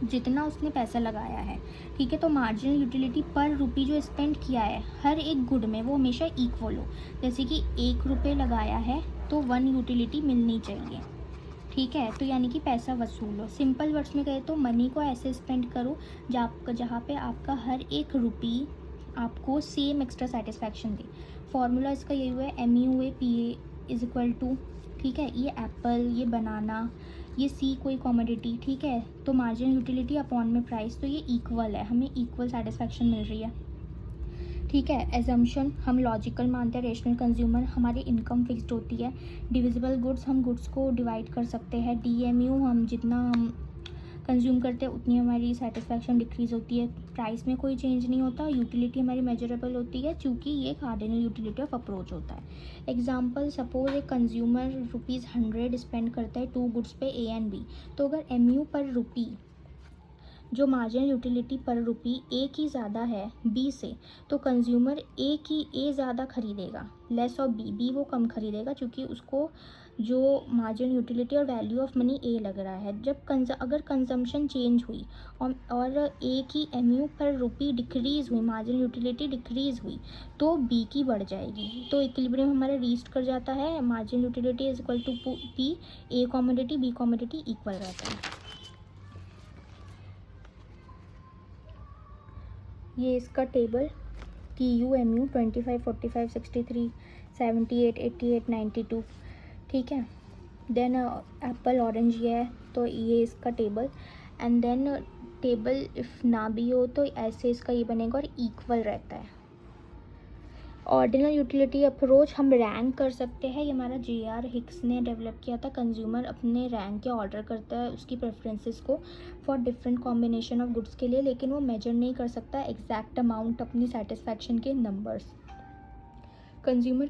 जितना उसने पैसा लगाया है, ठीक है, तो मार्जिनल यूटिलिटी पर रुपी जो स्पेंड किया है हर एक गुड में वो हमेशा इक्वल हो। जैसे कि 1 रुपये लगाया है तो 1 यूटिलिटी मिलनी चाहिए, ठीक है, तो यानी कि पैसा वसूलो। सिंपल वर्ड्स में कहे तो मनी को ऐसे स्पेंड करो जहाँ पे आपका हर एक रुपी आपको सेम एक्स्ट्रा सेटिस्फैक्शन दे। फॉर्मूला इसका यही हुआ है, MUA/PA ठीक है, ये एप्पल, ये बनाना, ये सी कोई कॉमोडिटी, ठीक है, तो मार्जिन यूटिलिटी अपॉन में प्राइस, तो ये इक्वल है, हमें इक्वल सेटिस्फैक्शन मिल रही है। ठीक है, एजम्पशन हम लॉजिकल मानते हैं, रेशनल कंज्यूमर, हमारी इनकम फिक्स्ड होती है। डिविजिबल गुड्स, हम गुड्स को डिवाइड कर सकते हैं। DMU, हम जितना हम कंज्यूम करते हैं उतनी हमारी सेटिस्फैक्शन डिक्रीज़ होती है। प्राइस में कोई चेंज नहीं होता। यूटिलिटी हमारी मेजरेबल होती है क्योंकि ये कार्डिनल यूटिलिटी ऑफ अप्रोच होता है। एग्जांपल, सपोज एक कंज्यूमर ₹100 स्पेंड करता है 2 गुड्स पे A एंड B, तो अगर MU पर रुपी जो मार्जिनल यूटिलिटी पर रुपी ए की ज़्यादा है बी से, तो कंज्यूमर ए ज़्यादा खरीदेगा, लेस ऑफ बी वो कम खरीदेगा क्योंकि उसको जो मार्जिनल यूटिलिटी और वैल्यू ऑफ मनी ए लग रहा है। जब अगर कंजम्पशन चेंज हुई और ए की MU पर रुपी डिक्रीज़ हुई, मार्जिनल यूटिलिटी डिक्रीज़ हुई, तो बी की बढ़ जाएगी। तो इक्विलिब्रियम हमारा रीच कर जाता है, marginal utility is equal to P, A commodity B commodity equal रहता है। ये इसका टेबल TUMU 25, 45, 63, 78, 88, 92, ठीक है। देन एप्पल ऑरेंज ये है, तो ये इसका table, and then table if ना भी हो तो ऐसे इसका ये बनेगा और इक्वल रहता है। ऑर्डिनल यूटिलिटी अप्रोच हम रैंक कर सकते हैं, ये हमारा JR हिक्स ने डेवलप किया था। कंज्यूमर अपने रैंक या ऑर्डर करता है उसकी प्रेफरेंसेस को for different combination of goods के लिए, लेकिन वो मेजर नहीं कर सकता एग्जैक्ट अमाउंट अपनी सेटिस्फैक्शन के नंबर्स। कंज्यूमर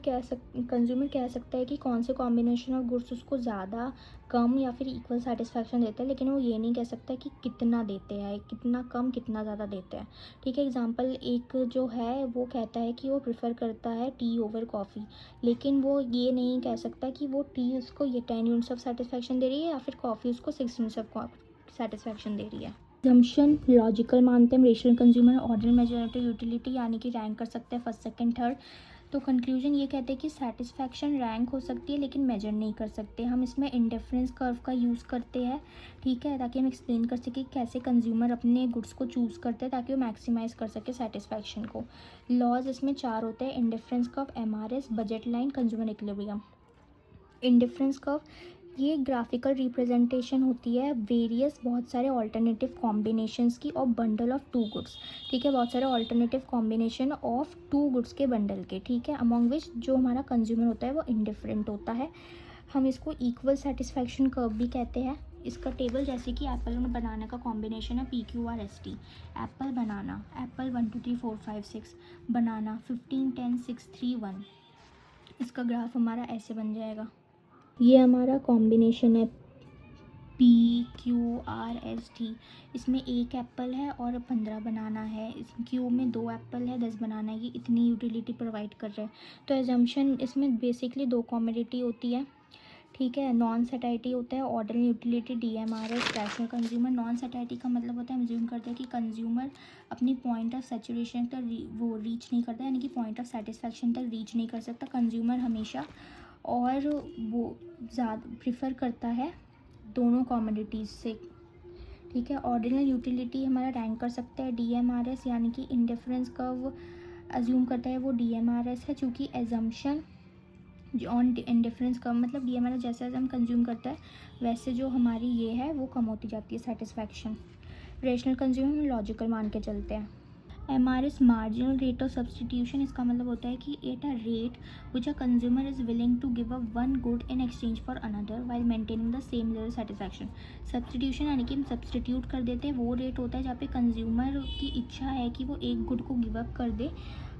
कह सकता है कि कौन से कॉम्बिनेशन ऑफ गुड्स उसको ज़्यादा, कम या फिर इक्वल सेटिस्फैक्शन देता है, लेकिन वो ये नहीं कह सकता कि कितना देते हैं, कितना कम कितना ज़्यादा देते हैं। ठीक है, एग्जांपल एक जो है वो कहता है कि वो प्रेफर करता है टी ओवर कॉफ़ी, लेकिन वो ये नहीं कह सकता कि वो टी उसको ये 10 यूनिट्स ऑफ सेटिस्फैक्शन दे रही है या फिर कॉफ़ी उसको 6 यूनिट्स ऑफ सेटिस्फैक्शन दे रही है। एजम्पशन लॉजिकल मानते हैं, rational consumer, order majority utility, यानी कि रैंक कर सकते हैं फर्स्ट सेकंड थर्ड। तो कंक्लूजन ये कहते हैं कि सेटिस्फैक्शन रैंक हो सकती है लेकिन मेजर नहीं कर सकते। हम इसमें इंडिफरेंस कर्व का यूज़ करते हैं, ठीक है, ताकि हम एक्सप्लेन कर सकें कैसे कंज्यूमर अपने गुड्स को चूज़ करते हैं ताकि वो मैक्सिमाइज़ कर सके सेटिस्फैक्शन को। लॉज इसमें 4 होते हैं, indifference curve, MRS, budget line, consumer equilibrium. Indifference curve ये ग्राफिकल रिप्रेजेंटेशन होती है वेरियस बहुत सारे ऑल्टरनेटिव कॉम्बिनेशंस की और बंडल ऑफ 2 गुड्स, ठीक है, बहुत सारे ऑल्टरनेटिव कॉम्बिनेशन ऑफ 2 गुड्स के बंडल के, ठीक है, अमॉन्ग विच जो हमारा कंज्यूमर होता है वो इंडिफरेंट होता है। हम इसको इक्वल सेटिस्फैक्शन कर्व भी कहते हैं। इसका टेबल जैसे कि एप्पल और बनाना का कॉम्बिनेशन है PQRST, एप्पल बनाना, एप्पल 1 2 3 4 5 6, बनाना 15 10 6 3 1, इसका ग्राफ हमारा ऐसे बन जाएगा। ये हमारा कॉम्बिनेशन है PQRST, इसमें 1 एप्पल है और 15 बनाना है, इस क्यू में 2 एप्पल है 10 बनाना है, ये इतनी यूटिलिटी प्रोवाइड कर रहे हैं। तो एजम्पशन इसमें बेसिकली 2 कॉमोडिटी होती है, ठीक है, नॉन सैटिस्फैक्टरी होता है, order utility DMRS, rational consumer. Non satisfactory का मतलब होता है, हम ज्यूम करते हैं कि कंज्यूमर अपनी पॉइंट ऑफ सैचुरेशन तक वो रीच नहीं करता, यानी कि पॉइंट ऑफ सेटिस्फैक्शन तक रीच नहीं कर सकता कंज्यूमर हमेशा, और वो ज़्यादा प्रिफर करता है दोनों कॉमोडिटीज़ से, ठीक है। ऑर्डिनल यूटिलिटी हमारा रैंक कर सकता है DMRS, यानी कि इंडिफरेंस का वो अज्यूम करता है वो DMRS है, चूँकि एजम्पशन ऑन इंडिफरेंस का मतलब DMRS जैसे हम कंज्यूम करता है वैसे जो हमारी ये है वो कम होती जाती है सेटिस्फैक्शन। रेशनल कंज्यूमर हम लॉजिकल मान के चलते हैं। MRS marginal rate of substitution, इसका मतलब होता है कि at a rate which a consumer is willing to give up one good in exchange for another while maintaining the same level satisfaction. Substitution यानी कि हम सब्सटीट्यूट कर देते हैं, वो रेट होता है जहाँ पे कंज्यूमर की इच्छा है कि वो एक गुड को गिव अप कर दे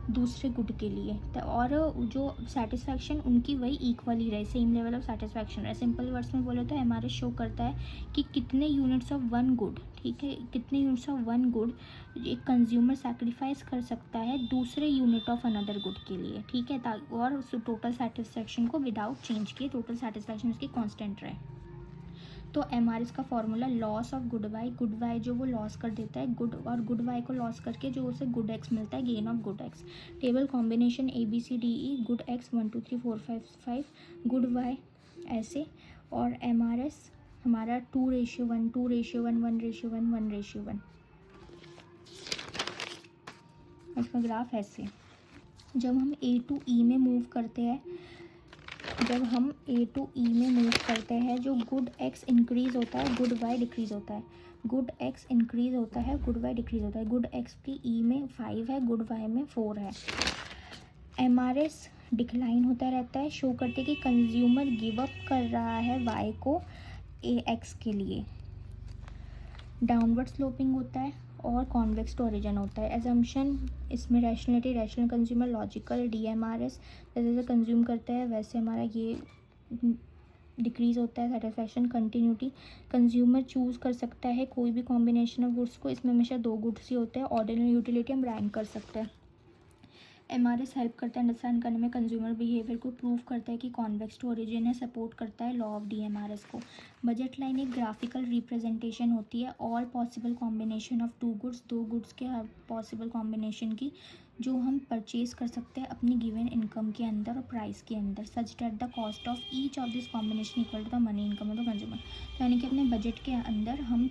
दूसरे गुड के लिए, तो और जो सेटिस्फैक्शन उनकी वही इक्वल ही रहे, सेम लेवल ऑफ सेटिस्फैक्शन रहे। सिंपल वर्ड्स में बोले तो MRS शो करता है कि कितने यूनिट्स ऑफ वन गुड, ठीक है, कितने यूनिट्स ऑफ वन गुड एक कंज्यूमर सैक्रिफाइस कर सकता है दूसरे यूनिट ऑफ अनदर गुड के लिए, ठीक है, और उस टोटल सेटिस्फैक्शन को विदाउट चेंज किए टोटल सेटिस्फैक्शन उसकी कांस्टेंट रहे। तो MRS का formula loss of good Y जो वो लॉस कर देता है गुड, और गुड वाई को लॉस करके जो उसे गुड एक्स मिलता है, gain of good X. Table combination ABCDE, good X 1 2 3 4 5 5, good Y ऐसे, और MRS हमारा 2:1, 2:1, 1:1, 1:1। इसका ग्राफ ऐसे, जब हम A to E में मूव करते हैं, जो गुड X इंक्रीज होता है, गुड Y डिक्रीज होता है। गुड X इंक्रीज होता है, गुड Y डिक्रीज होता है। गुड X की E में 5 है, गुड Y में 4 है। MRS डिक्लाइन होता रहता है, शो करते कि कंज्यूमर गिव अप कर रहा है Y को AX के लिए। डाउनवर्ड स्लोपिंग होता है और कॉन्वेक्स टू ओरिजिन होता है। एजम्पशन इसमें rationality, rational consumer, logical, DMRS, जैसे जैसे कंज्यूम करता है वैसे हमारा ये डिक्रीज होता है। सेटिस्फैक्शन, कंटिन्यूटी, कंज्यूमर चूज़ कर सकता है कोई भी कॉम्बिनेशन ऑफ गुड्स को, इसमें हमेशा 2 गुड्स ही होते हैं। ऑर्डिनरी यूटिलिटी हम रैंक कर सकते हैं। MRS हेल्प करता है अंडरस्टैंड करने में कंज्यूमर बिहेवियर को, प्रूव करता है कि कॉन्वेक्स टू ओरिजिन है, सपोर्ट करता है लॉ ऑफ DMRS को। बजट लाइन एक ग्राफिकल रिप्रेजेंटेशन होती है all possible combination of 2 goods, 2 goods के हर पॉसिबल कॉम्बिनेशन की जो हम परचेज कर सकते हैं अपनी गिवन इनकम के अंदर और प्राइस के अंदर, such that the cost of each of this combination equal to the money income of the consumer. तो यानी कि अपने बजट के अंदर हम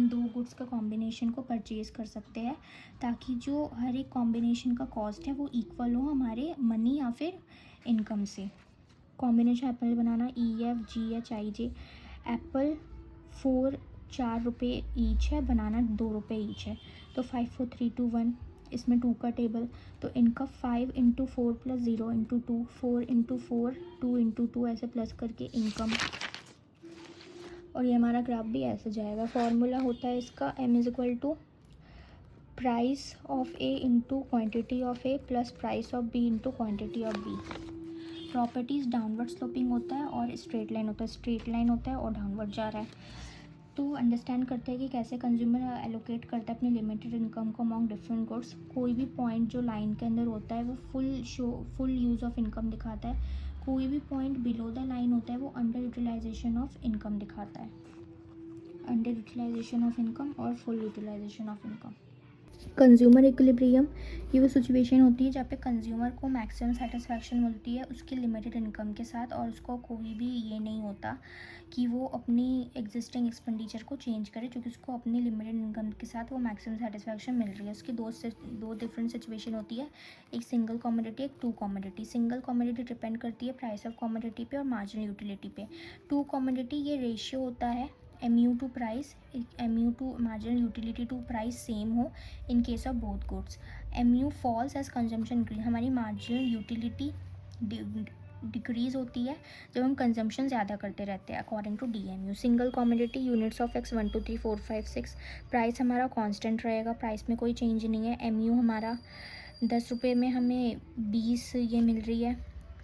2 गुड्स का कॉम्बिनेशन को परचेज कर सकते हैं ताकि जो हर एक कॉम्बिनेशन का कॉस्ट है वो इक्वल हो हमारे मनी या फिर इनकम से। Combination apple banana EFGHIJ, Apple 4 रुपये ईच है, बनाना 2 रुपये ईच है। तो 5 4 3 2 1, इसमें 2 का टेबल, तो इनका 5 × 4 + 0 × 2, 4 × 4, 2 × 2 ऐसे प्लस करके इनकम। और ये हमारा ग्राफ भी ऐसे जाएगा। फॉर्मूला होता है इसका M = price of A × quantity of A plus price of B × quantity of B। Properties downward sloping होता है और स्ट्रेट लाइन होता है, स्ट्रेट लाइन होता है और डाउनवर्ड जा रहा है। तो अंडरस्टैंड करते हैं कि कैसे कंज्यूमर एलोकेट करता है अपनी लिमिटेड इनकम को अमॉन्ग डिफरेंट गुड्स। कोई भी पॉइंट जो लाइन के अंदर होता है वो फुल यूज़ ऑफ इनकम दिखाता है। कोई भी पॉइंट बिलो द लाइन होता है वो अंडर यूटिलाइजेशन ऑफ इनकम दिखाता है। अंडर यूटिलाइजेशन ऑफ इनकम और full utilisation of income. Consumer equilibrium, ये वो सिचुएशन होती है जहाँ पे कंज्यूमर को मैक्सिमम सेटिस्फैक्शन मिलती है उसकी लिमिटेड इनकम के साथ और उसको कोई भी ये नहीं होता कि वो अपनी एग्जिस्टिंग एक्सपेंडिचर को चेंज करे, क्योंकि उसको अपनी लिमिटेड इनकम के साथ वो मैक्सिमम सेटिस्फैक्शन मिल रही है। उसकी दो डिफरेंट सिचुएशन होती है, एक सिंगल कमोडिटी, एक 2 कमोडिटी। सिंगल कमोडिटी डिपेंड करती है प्राइस ऑफ कमोडिटी पे और मार्जिनल यूटिलिटी पे। 2 कमोडिटी ये रेशियो होता है MU to price, MU to marginal utility to price same हो in case of both goods. MU falls as consumption increase, हमारी मार्जिनल यूटिलिटी डिक्रीज होती है जब हम कंजम्पशन ज़्यादा करते रहते हैं according to DMU। Single commodity units of X 1 2 3 4 5 6, price हमारा कांस्टेंट रहेगा, प्राइस में कोई चेंज नहीं है। MU हमारा 10 रुपये में हमें 20 ये मिल रही है,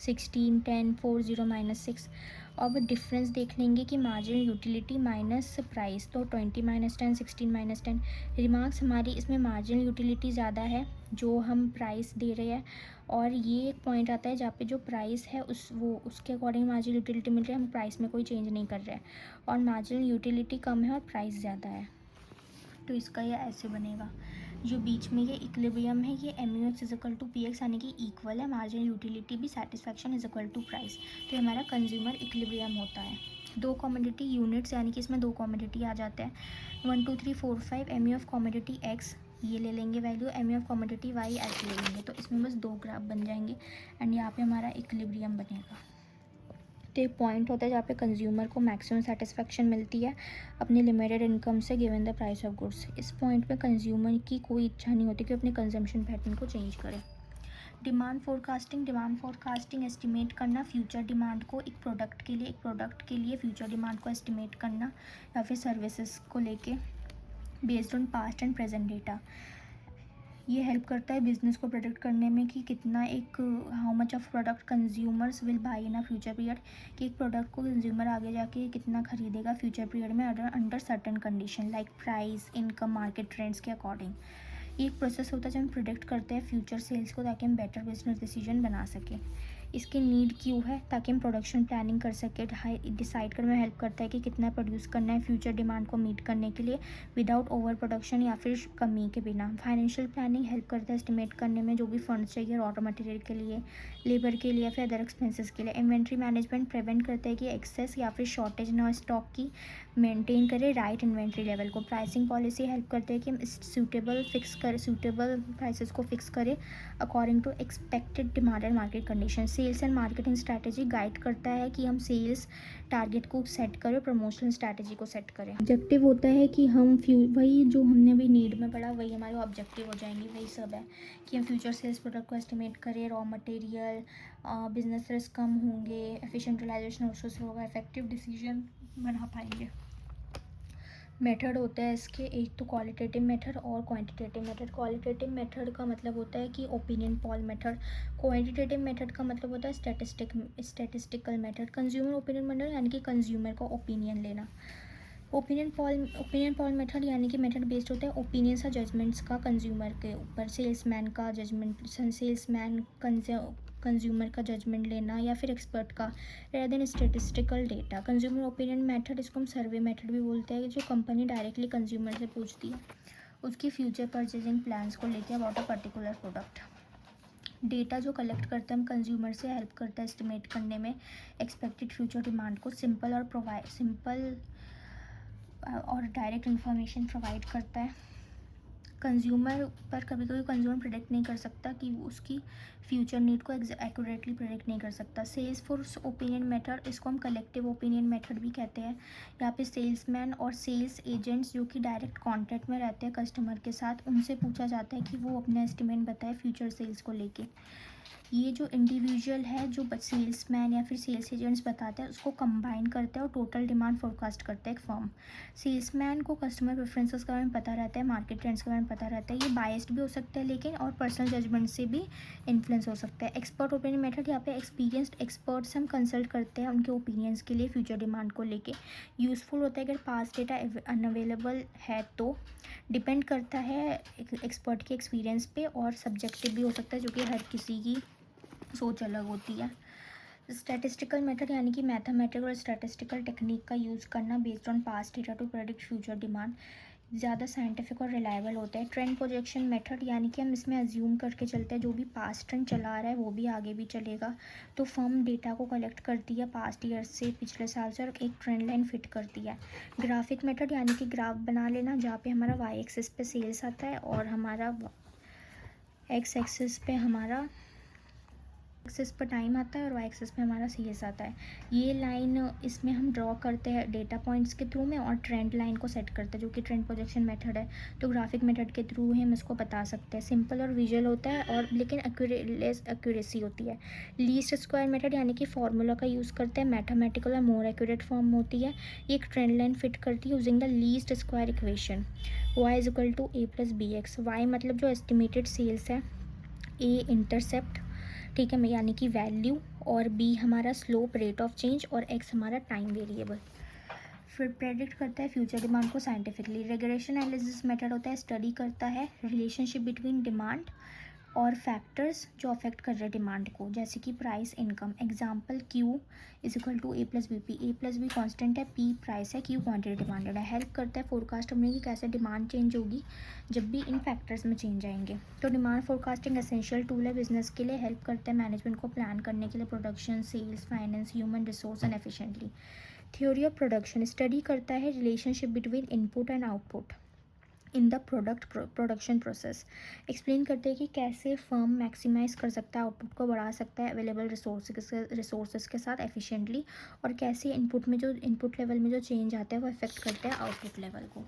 16 10 4 0 -6। अब डिफरेंस देख लेंगे कि मार्जिनल यूटिलिटी माइनस प्राइस, तो 20 - 10 16 - 10। रिमार्क्स हमारी इसमें मार्जिनल यूटिलिटी ज़्यादा है जो हम प्राइस दे रहे हैं, और ये एक पॉइंट आता है जहाँ पे जो प्राइस है उसके अकॉर्डिंग मार्जिनल यूटिलिटी मिल रही है, हम प्राइस में कोई चेंज नहीं कर रहे हैं, और मार्जिनल यूटिलिटी कम है और प्राइस ज़्यादा है। तो इसका ये ऐसे बनेगा, जो बीच में ये इक्विलिब्रियम है ये MUX = PX यानी कि इक्वल है, मार्जिनल यूटिलिटी भी सेटिस्फैक्शन = प्राइस। तो ये हमारा कंज्यूमर इक्विलिब्रियम होता है। 2 कमोडिटी यूनिट्स यानी कि इसमें 2 कमोडिटी आ जाते हैं, 1 2 3 4 5। MU ऑफ कमोडिटी X ये ले लेंगे value, MU of commodity Y ऐसे ले लेंगे, तो इसमें बस 2 ग्राफ बन जाएंगे एंड यहाँ पे हमारा इक्विलिब्रियम बनेगा। तो एक पॉइंट होता है जहाँ पे कंज्यूमर को मैक्सिमम सेटिस्फैक्शन मिलती है अपनी लिमिटेड इनकम से given the price of goods. इस पॉइंट पे कंज्यूमर की कोई इच्छा नहीं होती कि अपने कंजम्पशन पैटर्न को चेंज करे। डिमांड फोरकास्टिंग एस्टिमेट करना फ्यूचर डिमांड को एक प्रोडक्ट के लिए फ्यूचर डिमांड को एस्टिमेट करना या फिर सर्विसेज को लेके based on past and present data. ये हेल्प करता है बिजनेस को प्रोडक्ट करने में कि कितना how much of product consumers will by in a future period, कि एक प्रोडक्ट को कंज्यूमर आगे जाके कितना खरीदेगा फ्यूचर पीरियड में under certain condition like price, income, market trends के अकॉर्डिंग। ये एक प्रोसेस होता है जब हम प्रोडक्ट करते हैं फ्यूचर सेल्स को ताकि हम बेटर बिजनेस डिसीजन बना सकें। इसकी नीड क्यों है, ताकि हम प्रोडक्शन प्लानिंग कर सकें, डिसाइड करने में हेल्प करता है कि कितना प्रोड्यूस करना है फ्यूचर डिमांड को मीट करने के लिए विदाउट ओवर प्रोडक्शन या फिर कमी के बिना। फाइनेंशियल प्लानिंग हेल्प करता है एस्टिमेट करने में जो भी फंड्स चाहिए रॉ मटेरियल के लिए, लेबर के लिए या फिर अदर एक्सपेंसेस के लिए। इन्वेंट्री मैनेजमेंट प्रिवेंट करता है कि एक्सेस या फिर शॉर्टेज ना स्टॉक की, मेंटेन करें राइट इन्वेंट्री लेवल को। प्राइसिंग पॉलिसी हेल्प करते हैं कि हम सूटेबल प्राइसेस को फिक्स करें according to expected demand and market condition. Sales and marketing strategy guide करता है कि हम सेल्स टारगेट को सेट करें, प्रमोशनल स्ट्रैटेजी को सेट करें। ऑब्जेक्टिव होता है कि हम वही जो हमने भी नीड में पढ़ा वही हमारे ऑब्जेक्टिव हो जाएंगे, वही सब है कि हम फ्यूचर सेल्स प्रोडक्ट को एस्टिमेट करें, रॉ मटेरियल, बिजनेस रिस्क कम होंगे, एफिशिएंट यूटिलाइजेशन रिसोर्स होगा, इफेक्टिव डिसीजन बना पाएंगे। मेथड होता है इसके, एक तो क्वालिटेटिव मेथड और क्वांटिटेटिव मेथड। क्वालिटेटिव मेथड का मतलब होता है कि opinion Paul method. Quantitative method का मतलब होता है statistical method. Consumer opinion method यानी कि कंज्यूमर का ओपिनियन लेना। ओपिनियन पॉल मेथड यानी कि मेथड बेस्ड होता है ओपिनियंस और जजमेंट्स का कंज्यूमर के ऊपर। सेल्समैन का जजमेंट, कंज्यूमर का जजमेंट लेना या फिर एक्सपर्ट का, rather than statistical data. Consumer opinion method, इसको हम सर्वे मेथड भी बोलते हैं, जो कंपनी डायरेक्टली कंज्यूमर से पूछती है उसकी फ्यूचर परचेजिंग प्लान्स को लेके about a particular product. Data जो कलेक्ट करते हैं हम कंज्यूमर से हेल्प करता है एस्टिमेट करने में एक्सपेक्टेड फ्यूचर डिमांड को। सिंपल और डायरेक्ट इन्फॉर्मेशन प्रोवाइड करता है कंज्यूमर पर। कभी कभी कंज्यूमर प्रेडिक्ट नहीं कर सकता कि उसकी फ्यूचर नीड को एक्यूरेटली प्रेडिक्ट नहीं कर सकता। सेल्स फोर्स ओपिनियन मेथड, इसको हम कलेक्टिव ओपिनियन मेथड भी कहते हैं। यहाँ पे सेल्समैन और सेल्स एजेंट्स जो कि डायरेक्ट कॉन्टैक्ट में रहते हैं कस्टमर के साथ, उनसे पूछा जाता है कि वो अपना एस्टिमेट बताए फ्यूचर सेल्स को लेके। ये जो इंडिविजुअल है जो सेल्समैन या फिर सेल्स एजेंट्स बताते हैं उसको कंबाइन करते हैं और टोटल डिमांड फोरकास्ट करते हैं एक फर्म। सेल्समैन को कस्टमर प्रेफरेंसेस के बारे में पता रहता है, मार्केट ट्रेंड्स के बारे में पता रहता है, ये बायस्ड भी हो सकता है लेकिन, और पर्सनल जजमेंट से भी इन्फ्लुएंस हो सकता है। एक्सपर्ट ओपिनियन मेथड, यहाँ पे एक्सपीरियंस्ड एक्सपर्ट्स हम कंसल्ट करते हैं उनके ओपिनियंस के लिए फ्यूचर डिमांड को लेके। यूज़फुल होता है अगर पास्ट डेटा अनअवेलेबल है तो। डिपेंड करता है एक्सपर्ट के एक्सपीरियंस पे, और सब्जेक्टिव भी हो सकता है जो कि हर किसी की सोच अलग होती है। स्टैटिस्टिकल मेथड यानी कि मैथमेटिकल और स्टैटिस्टिकल टेक्निक का यूज़ करना based on past data to predict future demand, ज़्यादा साइंटिफिक और रिलायबल होता है। ट्रेंड प्रोजेक्शन मेथड यानी कि हम इसमें अज्यूम करके चलते हैं जो भी पास्ट ट्रेंड चला रहा है वो भी आगे भी चलेगा, तो फर्म डेटा को कलेक्ट करती है पास्ट ईयर से, पिछले साल से, और एक ट्रेंड लाइन फिट करती है। ग्राफिक मेथड यानी कि ग्राफ बना लेना जहाँ पे हमारा वाई एक्सिस पे सेल्स आता है और हमारा एक्स एक्सिस पे हमारा एक्सेस पर टाइम आता है और वाई एक्सेस पे हमारा सी एस आता है। ये लाइन इसमें हम ड्रॉ करते हैं डेटा पॉइंट्स के थ्रू में और ट्रेंड लाइन को सेट करते हैं जो कि ट्रेंड प्रोजेक्शन मेथड है। तो ग्राफिक मेथड के थ्रू ही हम इसको बता सकते हैं। सिंपल और विजुअल होता है और लेकिन लेस एक्यूरेसी होती है। लीस्ट स्क्वायर मेथड यानी कि फार्मूला का यूज़ करते हैं, मैथमेटिकल और मोर एक्यूरेट फॉर्म होती है। ये एक ट्रेंड लाइन फिट करती है using the least square equation. Y is equal to A plus B X. Y मतलब जो एस्टिमेटेड सेल्स है, ए इंटरसेप्ट, ठीक है, यानी कि वैल्यू, और बी हमारा स्लोप रेट ऑफ चेंज, और एक्स हमारा टाइम वेरिएबल। फिर प्रेडिक्ट करता है फ्यूचर डिमांड को साइंटिफिकली। रिग्रेशन एनालिसिस मेथड होता है, स्टडी करता है रिलेशनशिप बिटवीन डिमांड और फैक्टर्स जो अफेक्ट कर रहे हैं डिमांड को, जैसे कि price, income. Example Q is equal to A plus B P. A plus B constant है, पी प्राइस है, क्यू क्वांटिटी डिमांडेड है। हेल्प करता है फोरकास्ट करने की कैसे डिमांड चेंज होगी जब भी इन फैक्टर्स में चेंज आएंगे। तो डिमांड फोरकास्टिंग एसेंशियल टूल है बिजनेस के लिए, हेल्प करता है मैनेजमेंट को प्लान करने के लिए production, sales, finance, human resource and efficiently. Theory of production study करता है relationship between input and output in the production process. Explain करते हैं कि कैसे फर्म मैक्सिमाइज़ कर सकता है, आउटपुट को बढ़ा सकता है अवेलेबल रिसोर्सेज के साथ एफिशिएंटली, और कैसे इनपुट लेवल में जो चेंज आता है वो अफेक्ट करते हैं आउटपुट लेवल को।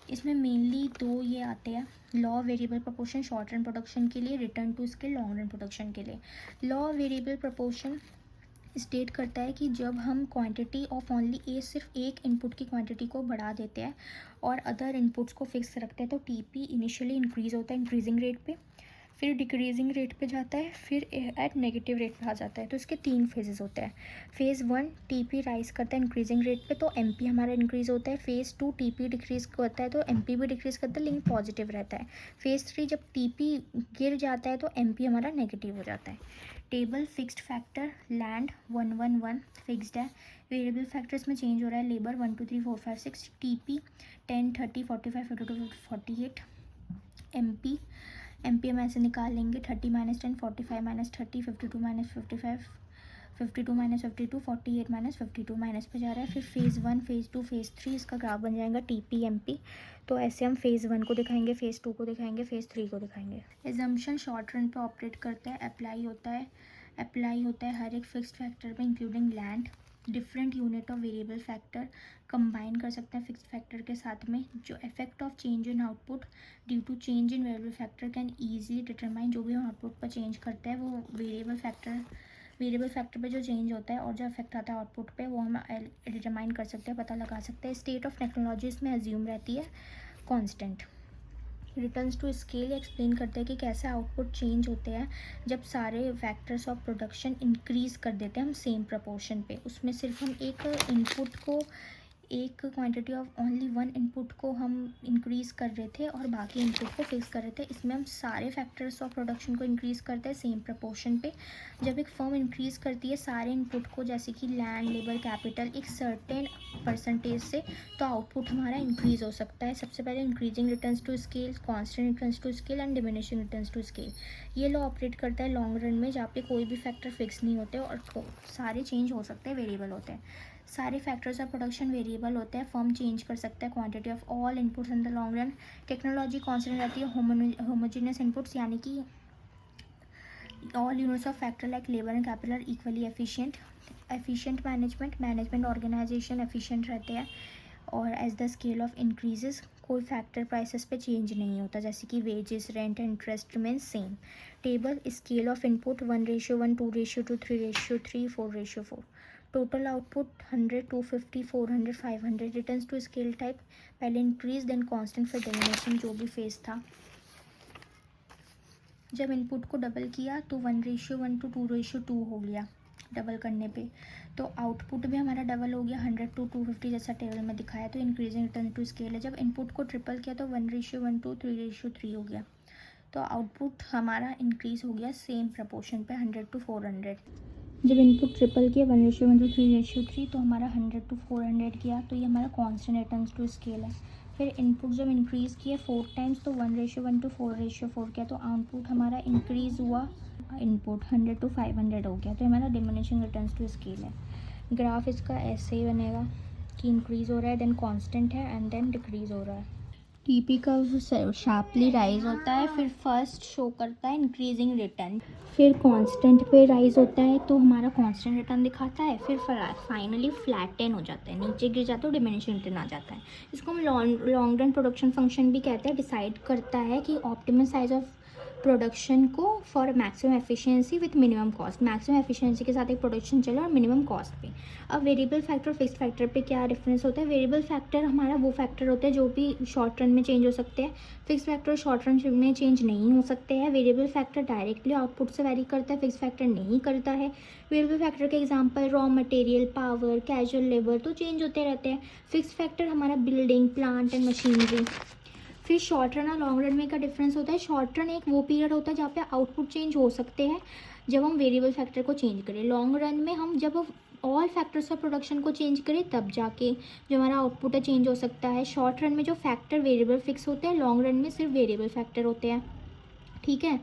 इसमें मेनली दो ये आते हैं, law variable proportion short run production के लिए, return to scale long run production के लिए। लॉ वेरिएबल प्रोपोर्शन स्टेट करता है कि जब हम क्वांटिटी ऑफ ओनली सिर्फ एक इनपुट की क्वांटिटी को बढ़ा देते हैं और अदर इनपुट्स को फिक्स रखते हैं तो टीपी इनिशियली इंक्रीज़ होता है इंक्रीजिंग रेट पे, फिर डिक्रीजिंग रेट पे जाता है, फिर एट नेगेटिव रेट पे आ जाता है। तो इसके 3 फेजेस होते हैं। फेज़ 1 टीपी राइज करता है इंक्रीजिंग रेट पे तो एमपी हमारा इंक्रीज़ होता है। फेज़ 2 टीपी डिक्रीज़ करता है तो एमपी भी डिक्रीज़ करता है लेकिन पॉजिटिव रहता है। फेज़ 3 जब टीपी गिर जाता है तो एमपी हमारा नेगेटिव हो जाता है। Table fixed factor land 111 fixed है। वेरिएबल फैक्टर्स में चेंज हो रहा है लेबर 1 2 3 4 5 6, टीपी 10 30 45 52 48, एमपी हम ऐसे निकालेंगे 30 minus 10 45 minus 30 52 minus 55 52 minus 52 48 minus 52 minus पे जा रहा है। फिर फेज़ 1 फेज़ 2 फेज़ 3 इसका ग्राफ बन जाएगा टीपी एमपी। तो ऐसे हम फेज़ 1 को दिखाएंगे, फेज़ 2 को दिखाएंगे, फेज़ 3 को दिखाएंगे। एजम्पशन शॉर्ट रन पे ऑपरेट करता है, अप्लाई होता है हर एक फिक्स्ड फैक्टर पे including land. Different unit of variable factor combine कर सकते हैं फिक्स्ड फैक्टर के साथ में। जो effect of change in output due to change in variable factor can easily determine. जो भी हम आउटपुट पर चेंज करते हैं वो वेरिएबल फैक्टर पे जो चेंज होता है और जो इफेक्ट आता है आउटपुट पे वो हम डिटरमाइन कर सकते हैं, पता लगा सकते हैं। स्टेट ऑफ टेक्नोलॉजी इसमें अज्यूम रहती है constant. Returns to scale explain करते हैं कि कैसे आउटपुट चेंज होते हैं जब सारे फैक्टर्स ऑफ प्रोडक्शन इंक्रीज़ कर देते हैं हम सेम प्रपोर्शन पे। उसमें सिर्फ हम एक quantity of only one input को हम इंक्रीज़ कर रहे थे और बाकी इनपुट को फिक्स कर रहे थे। इसमें हम सारे फैक्टर्स ऑफ प्रोडक्शन को इंक्रीज़ करते हैं सेम प्रपोर्शन पे। जब एक फर्म इंक्रीज़ करती है सारे इनपुट को, जैसे कि लैंड लेबर कैपिटल, एक सर्टेन परसेंटेज से, तो आउटपुट हमारा इंक्रीज़ हो सकता है। सबसे पहले increasing returns to scale, constant returns to scale and diminishing returns to scale. ये लॉ ऑपरेट करता है लॉन्ग रन में, जहाँ पे कोई भी फैक्टर फिक्स नहीं होते और सारे चेंज हो सकते हैं, वेरिएबल होते हैं। सारे फैक्टर्स ऑफ प्रोडक्शन वेरिएबल होते हैं। फर्म चेंज कर सकता है quantity of all inputs in the long run. Technology constant रहती है होमोजेनियस इनपुट्स, यानी कि all units of factor like labour and capital are equally efficient management organisation efficient रहते हैं। और as the scale of increases कोई factor prices पे change नहीं होता, जैसे कि wages, rent, interest remain same. Table scale of input 1:1, 2:2, 3:3, 4:4। Total output 100, 250, 400, 500। Returns to scale type, पहले इंक्रीज देन कांस्टेंट फिर डिमिनिशिंग, जो भी फेज था। जब इनपुट को डबल किया तो 1:1 to 2:2 हो गया डबल करने पे, तो आउटपुट भी हमारा डबल हो गया 100 to 250 जैसा टेबल में दिखाया। तो इंक्रीजिंग रिटर्न टू स्केल है। जब इनपुट को ट्रिपल किया तो 1:1 to 3:3 हो गया, तो आउटपुट हमारा इंक्रीज़ हो गया सेम प्रपोर्शन पे 100 to 400। जब इनपुट ट्रिपल किया 1:1 to 3:3 तो हमारा 100 to 400 किया, तो ये हमारा कांस्टेंट रिटर्न्स टू स्केल है। फिर इनपुट जब इंक्रीज़ किया 4 टाइम्स तो 1:1 to 4:4 किया, तो आउटपुट हमारा इंक्रीज़ हुआ, इनपुट 100 to 500 हो गया, तो हमारा डिमिनिशिंग रिटर्न्स टू स्केल है। ग्राफ इसका ऐसे ही बनेगा कि इंक्रीज़ हो रहा है, देन कांस्टेंट है एंड देन डिक्रीज़ हो रहा है। टीपी का शार्पली राइज होता है, फिर फर्स्ट शो करता है इंक्रीजिंग रिटर्न, फिर कांस्टेंट पे राइज होता है तो हमारा कांस्टेंट रिटर्न दिखाता है, फिर फाइनली फ्लैटन हो जाता है, नीचे गिर जाता है और डिमिनिशिंग रिटर्न आ जाता है। इसको हम लॉन्ग रन प्रोडक्शन फंक्शन भी कहते हैं। डिसाइड करता है कि ऑप्टिमम साइज ऑफ प्रोडक्शन को for maximum efficiency with minimum cost, maximum efficiency के साथ एक प्रोडक्शन चले और मिनिमम कॉस्ट पे। अब वेरिएबल फैक्टर और फिक्स्ड फैक्टर पे क्या डिफरेंस होता है? वेरिएबल फैक्टर हमारा वो फैक्टर होता है जो भी शॉर्ट रन में चेंज हो सकते हैं। फिक्स्ड फैक्टर शॉर्ट रन में चेंज नहीं हो सकते हैं। वेरिएबल फैक्टर डायरेक्टली आउटपुट से वैरी करता है, फिक्स्ड फैक्टर नहीं करता है। वेरिएबल फैक्टर के example raw material, power, casual labour तो चेंज होते रहते हैं। फिक्स्ड फैक्टर हमारा बिल्डिंग, प्लांट एंड मशीनरी। फिर शॉर्ट रन और लॉन्ग रन में का डिफरेंस होता है। शॉर्ट रन एक वो पीरियड होता है जहाँ पे आउटपुट चेंज हो सकते हैं जब हम वेरिएबल फैक्टर को चेंज करें। लॉन्ग रन में हम जब ऑल फैक्टर्स ऑफ प्रोडक्शन को चेंज करें तब जाके जो हमारा आउटपुट है चेंज हो सकता है। शॉर्ट रन में जो फैक्टर वेरिएबल फिक्स होते हैं, लॉन्ग रन में सिर्फ वेरिएबल फैक्टर होते हैं। ठीक है।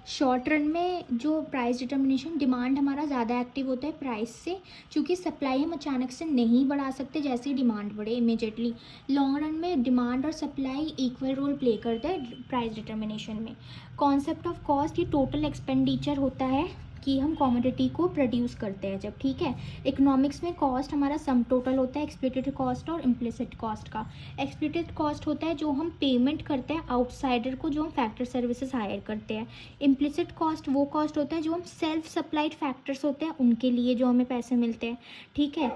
शॉर्ट रन में जो प्राइस डिटर्मिनेशन, डिमांड हमारा ज़्यादा एक्टिव होता है प्राइस से, क्योंकि सप्लाई हम अचानक से नहीं बढ़ा सकते जैसे ही डिमांड बढ़े इमीडिएटली। लॉन्ग रन में डिमांड और सप्लाई इक्वल रोल प्ले करते हैं प्राइस डिटर्मिनेशन में। कॉन्सेप्ट ऑफ कॉस्ट, ये टोटल एक्सपेंडिचर होता है कि हम कॉमोडिटी को प्रोड्यूस करते हैं जब। ठीक है। इकोनॉमिक्स में कॉस्ट हमारा सम टोटल होता है एक्सप्लिसिट कॉस्ट और इम्प्लिसिट कॉस्ट का। एक्सप्लिसिट कॉस्ट होता है जो हम पेमेंट करते हैं आउटसाइडर को, जो हम फैक्टर सर्विसेज हायर करते हैं। इम्प्लिसिट कॉस्ट वो कॉस्ट होता है जो हम सेल्फ सप्लाइड फैक्टर्स होते हैं उनके लिए जो हमें पैसे मिलते हैं। ठीक है।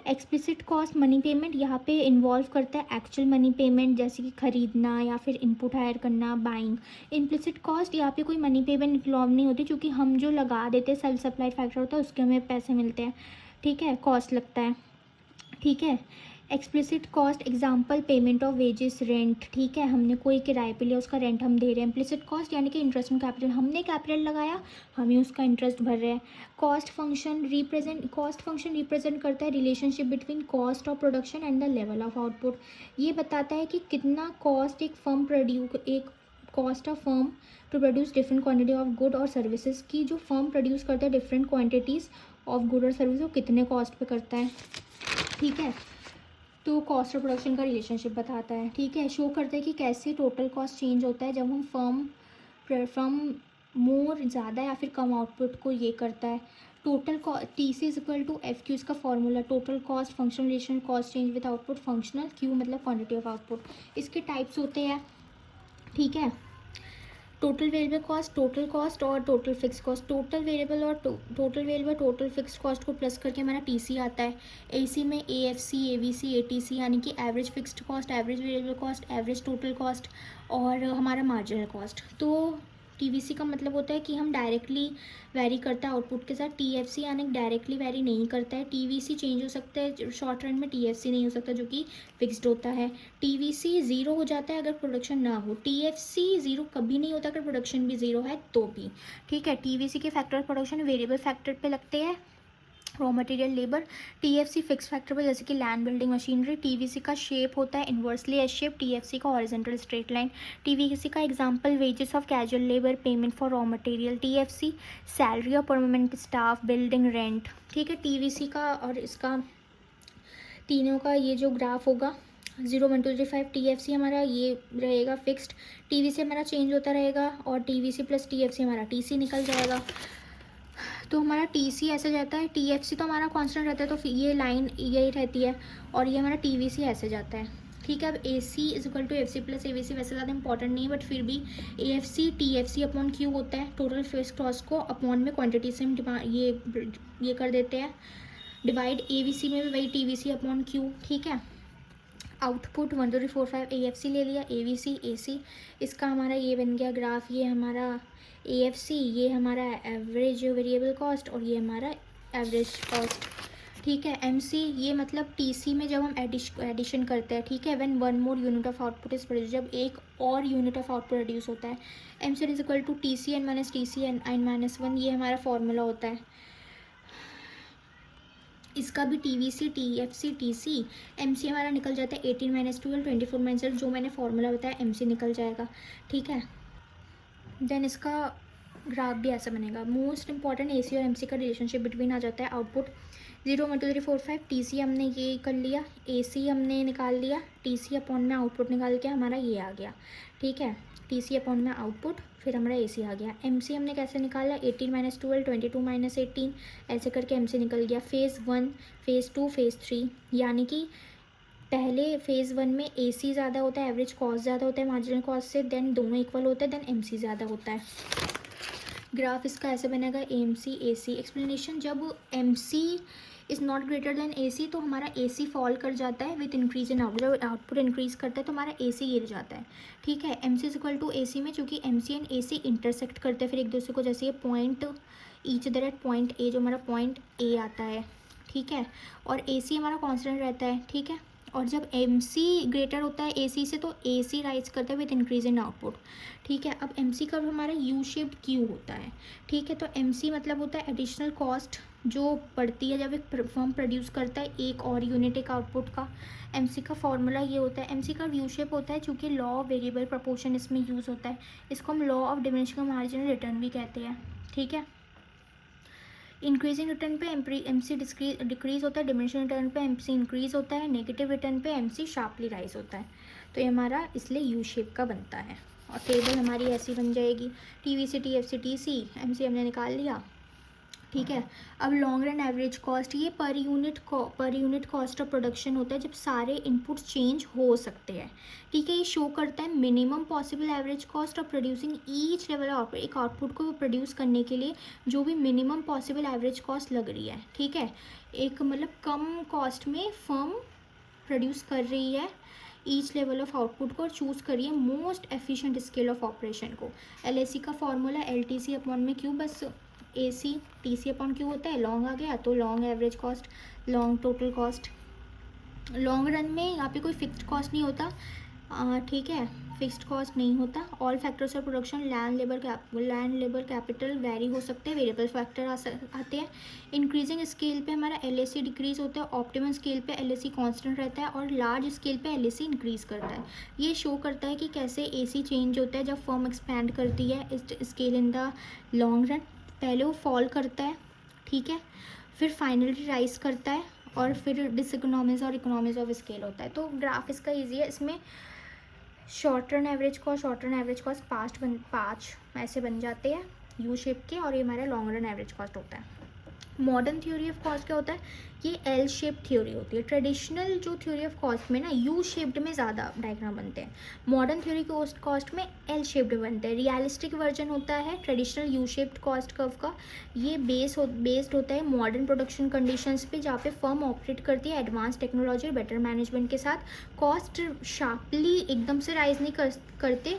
एक्सप्लिसिट कॉस्ट मनी पेमेंट यहाँ पे इन्वॉल्व करता है एक्चुअल मनी पेमेंट, जैसे कि खरीदना या फिर इनपुट हायर करना, बाइंग। इम्प्लिसिट कॉस्ट यहाँ पे कोई मनी पेमेंट इन्वॉल्व नहीं होती, क्योंकि हम जो लगा देते हैं सेल्फ सप्लाइड फैक्टर होता है उसके हमें पैसे मिलते हैं। ठीक है, कॉस्ट लगता है। ठीक है। Explicit cost example payment of wages, rent, ठीक है, हमने कोई किराए पे लिया उसका रेंट हम दे रहे हैं। इम्प्लिसिट कॉस्ट यानी कि इंटरेस्ट ऑन कैपिटल, हमने कैपिटल लगाया हम ही उसका इंटरेस्ट भर रहे हैं। कॉस्ट फंक्शन रिप्रेजेंट करता है relationship between cost of production and the level of output. ये बताता है कि कितना कॉस्ट एक cost of firm to produce different quantity of good और सर्विसेज की, जो फर्म प्रोड्यूस करता है डिफरेंट क्वान्टिटीज़ ऑफ गुड और सर्विस वो कितने कॉस्ट पे करता है, ठीक है। तो कॉस्ट ऑफ प्रोडक्शन का रिलेशनशिप बताता है, ठीक है। शो करता है कि कैसे टोटल कॉस्ट चेंज होता है जब हम फ्रॉम मोर ज़्यादा या फिर कम आउटपुट को ये करता है। Total T C is equal to F Q, इसका formula total cost functional relation cost change with output, functional Q मतलब क्वांटिटी ऑफ आउटपुट। इसके टाइप्स होते हैं, ठीक है। टोटल वेरिएबल कॉस्ट और total fixed cost. Total variable total fixed cost को plus करके हमारा टीसी आता है। एसी में एएफसी, एवीसी, एटीसी यानी कि average fixed cost, average variable cost, average total cost और हमारा मार्जिनल कॉस्ट। तो टीवीसी का मतलब होता है कि हम डायरेक्टली वैरी करता है आउटपुट के साथ। टीएफसी यानी डायरेक्टली वैरी नहीं करता है। टीवीसी चेंज हो सकता है शॉर्ट रन में, टीएफसी नहीं हो सकता जो कि फिक्स्ड होता है। टीवीसी ज़ीरो हो जाता है अगर प्रोडक्शन ना हो। टीएफसी ज़ीरो कभी नहीं होता अगर प्रोडक्शन भी ज़ीरो है तो भी, ठीक है। टीवीसी के factor of production variable factor पे लगते हैं, raw material, labour. TFC fix factor पे जैसे कि लैंड, बिल्डिंग, मशीनरी। टीवीसी का शेप होता है इन्वर्सली एस शेप, टीएफसी का हॉरिजॉन्टल स्ट्रेट लाइन। टीवीसी का example wages of casual labour, payment for raw material. TFC salary of permanent staff, building, rent, ठीक है। टीवीसी का और इसका तीनों का ये जो ग्राफ होगा 0 1 2 3 5, टीएफसी हमारा ये रहेगा फिक्स्ड, टीवीसी हमारा चेंज होता रहेगा और टीवीसी प्लस टीएफसी हमारा टीसी निकल जाएगा। तो हमारा टीसी ऐसे जाता है, टीएफसी तो हमारा कांस्टेंट रहता है तो फिर ये लाइन यही रहती है और ये हमारा टीवीसी ऐसे जाता है, ठीक है। अब A C is equal to F C plus A V C वैसे ज़्यादा इंपॉर्टेंट नहीं है बट फिर भी A F C T F C upon Q होता है। टोटल फिक्स्ड कॉस्ट को अपॉन में क्वांटिटी से हम ये कर देते हैं डिवाइड। ए वी सी में भी वही टी वी सी अपॉन क्यू, ठीक है। आउटपुट 1 2 3 4 5 ए एफ सी ले लिया, ए वी सी, ए सी, इसका हमारा ये बन गया ग्राफ, ये हमारा ए एफ सी, ये हमारा एवरेज वेरिएबल कॉस्ट और ये हमारा एवरेज कॉस्ट, ठीक है। एम सी ये मतलब टी सी में जब हम एडिशन करते हैं, ठीक है। When one more unit of output is produce, जब एक और यूनिट ऑफ आउटपुट प्रोड्यूस होता है। M C is equal to T C N minus T C N minus one, ये हमारा फॉर्मूला होता है। इसका भी T V C, T F C, T C, M C हमारा निकल जाता है 18 माइनस 12 24 माइनस 12, जो मैंने फॉर्मूला बताया एम सी निकल जाएगा, ठीक है। देन इसका ग्राफ भी ऐसा बनेगा। मोस्ट इंपॉर्टेंट ए सी और एम सी का रिलेशनशिप बिटवीन आ जाता है आउटपुट 0 1 2 3 4 5, टी सी हमने ये कर लिया, ए सी हमने निकाल लिया, टी सी अपॉन में आउटपुट निकाल के हमारा ये आ गया, ठीक है। टी सी अपॉन में आउटपुट फिर हमारा ए सी आ गया। एम सी हमने कैसे निकाला 18 माइनस 12 22 माइनस 18, ऐसे करके एम सी निकल गया। फेज़ 1, फेज़ 2, फेज़ 3, यानी कि पहले फेज़ 1 में ए सी ज़्यादा होता है, एवरेज कॉस्ट ज़्यादा होता है मार्जिनल कॉस्ट से, देन दोनों इक्वल होता है, देन एम सी ज़्यादा होता है। ग्राफ इसका ऐसे बनेगा M C A C. Explanation, जब M C is not greater than A C तो हमारा ए सी फॉल कर जाता है विथ इंक्रीज इन आउटपुट। जब आउटपुट इंक्रीज़ करता है तो हमारा ए सी गिर जाता है, ठीक है। M C is equal to A C में चूँकि M C and A C intersect करते हैं फिर एक दूसरे को, जैसे ये point each other at point A, जो हमारा पॉइंट ए आता है, ठीक है। और ए सी हमारा कॉन्स्टेंट रहता है, ठीक है। और जब एम सी ग्रेटर होता है ए सी से तो ए सी राइज करता है विथ इंक्रीज इन आउटपुट, ठीक है। अब एम सी का हमारा यू शेप्ड क्यू होता है, ठीक है। तो एम सी मतलब होता है एडिशनल कॉस्ट जो बढ़ती है जब एक फर्म प्रोड्यूस करता है एक और यूनिट एक आउटपुट का। एम सी का फॉर्मूला ये होता है। एम सी का यू शेप होता है चूँकि लॉ ऑफ वेरिएबल प्रपोर्शन इसमें यूज़ होता है, इसको हम law of diminishing marginal return भी कहते हैं, ठीक है। इंक्रीजिंग रिटर्न पे एम सी डिक्रीज होता है, डिमिनिशिंग रिटर्न पे एम सी इंक्रीज होता है, नेगेटिव रिटर्न पे एम सी शार्पली राइज होता है। तो ये हमारा इसलिए यू शेप का बनता है और टेबल हमारी ऐसी बन जाएगी। T V C, T F C, T C, M C हमने निकाल लिया, ठीक है। अब लॉन्ग रन एवरेज कॉस्ट, ये per unit cost of production होता है जब सारे इनपुट चेंज हो सकते हैं, ठीक है। ये शो करता है minimum possible average cost of producing each level of एक आउटपुट को प्रोड्यूस करने के लिए जो भी मिनिमम पॉसिबल एवरेज कॉस्ट लग रही है, ठीक है। एक मतलब कम कॉस्ट में फर्म प्रोड्यूस कर रही है ईच लेवल ऑफ आउटपुट को और चूज़ करिए most efficient scale of operation को। एल ए सी का formula L T C upon में क्यू, बस A C T C upon Q होता है। लॉन्ग आ गया तो long average cost, long total cost, long run में यहाँ पे कोई फिक्स्ड कॉस्ट नहीं होता, ठीक है, फिक्स्ड कॉस्ट नहीं होता। All factors of production land labour capital very हो सकते हैं, वेरिएबल फैक्टर आते हैं। इंक्रीजिंग स्केल पे हमारा LAC डिक्रीज होता है, ऑप्टिमम स्केल पे LAC कांस्टेंट रहता है, और लार्ज स्केल पे LAC इंक्रीज करता है। ये शो करता है कि कैसे AC चेंज होता है जब फर्म एक्सपैंड करती है इस scale in the long run. पहले वो फॉल करता है, ठीक है, फिर फाइनली राइज करता है, और फिर डिसइकोनॉमीज और इकोनॉमीज ऑफ स्केल होता है। तो ग्राफ इसका ईजी है। इसमें शॉर्ट टर्म एवरेज कॉस्ट पाँच ऐसे बन जाते हैं यू शेप के, और ये हमारा लॉन्ग रन एवरेज कॉस्ट होता है। मॉडर्न थ्योरी ऑफ कॉस्ट क्या होता है, ये एल शेप थ्योरी होती है। ट्रेडिशनल जो थ्योरी ऑफ कॉस्ट में ना यू शेप्ड में ज़्यादा डायग्राम बनते हैं, मॉडर्न थ्योरी कॉस्ट में एल शेप्ड बनते हैं। रियलिस्टिक वर्जन होता है traditional U shaped cost curve का। ये बेस्ड होता है मॉडर्न प्रोडक्शन कंडीशंस पे, जहाँ पे फर्म ऑपरेट करती है एडवांस टेक्नोलॉजी और बेटर मैनेजमेंट के साथ। कॉस्ट शार्पली एकदम से राइज नहीं करते,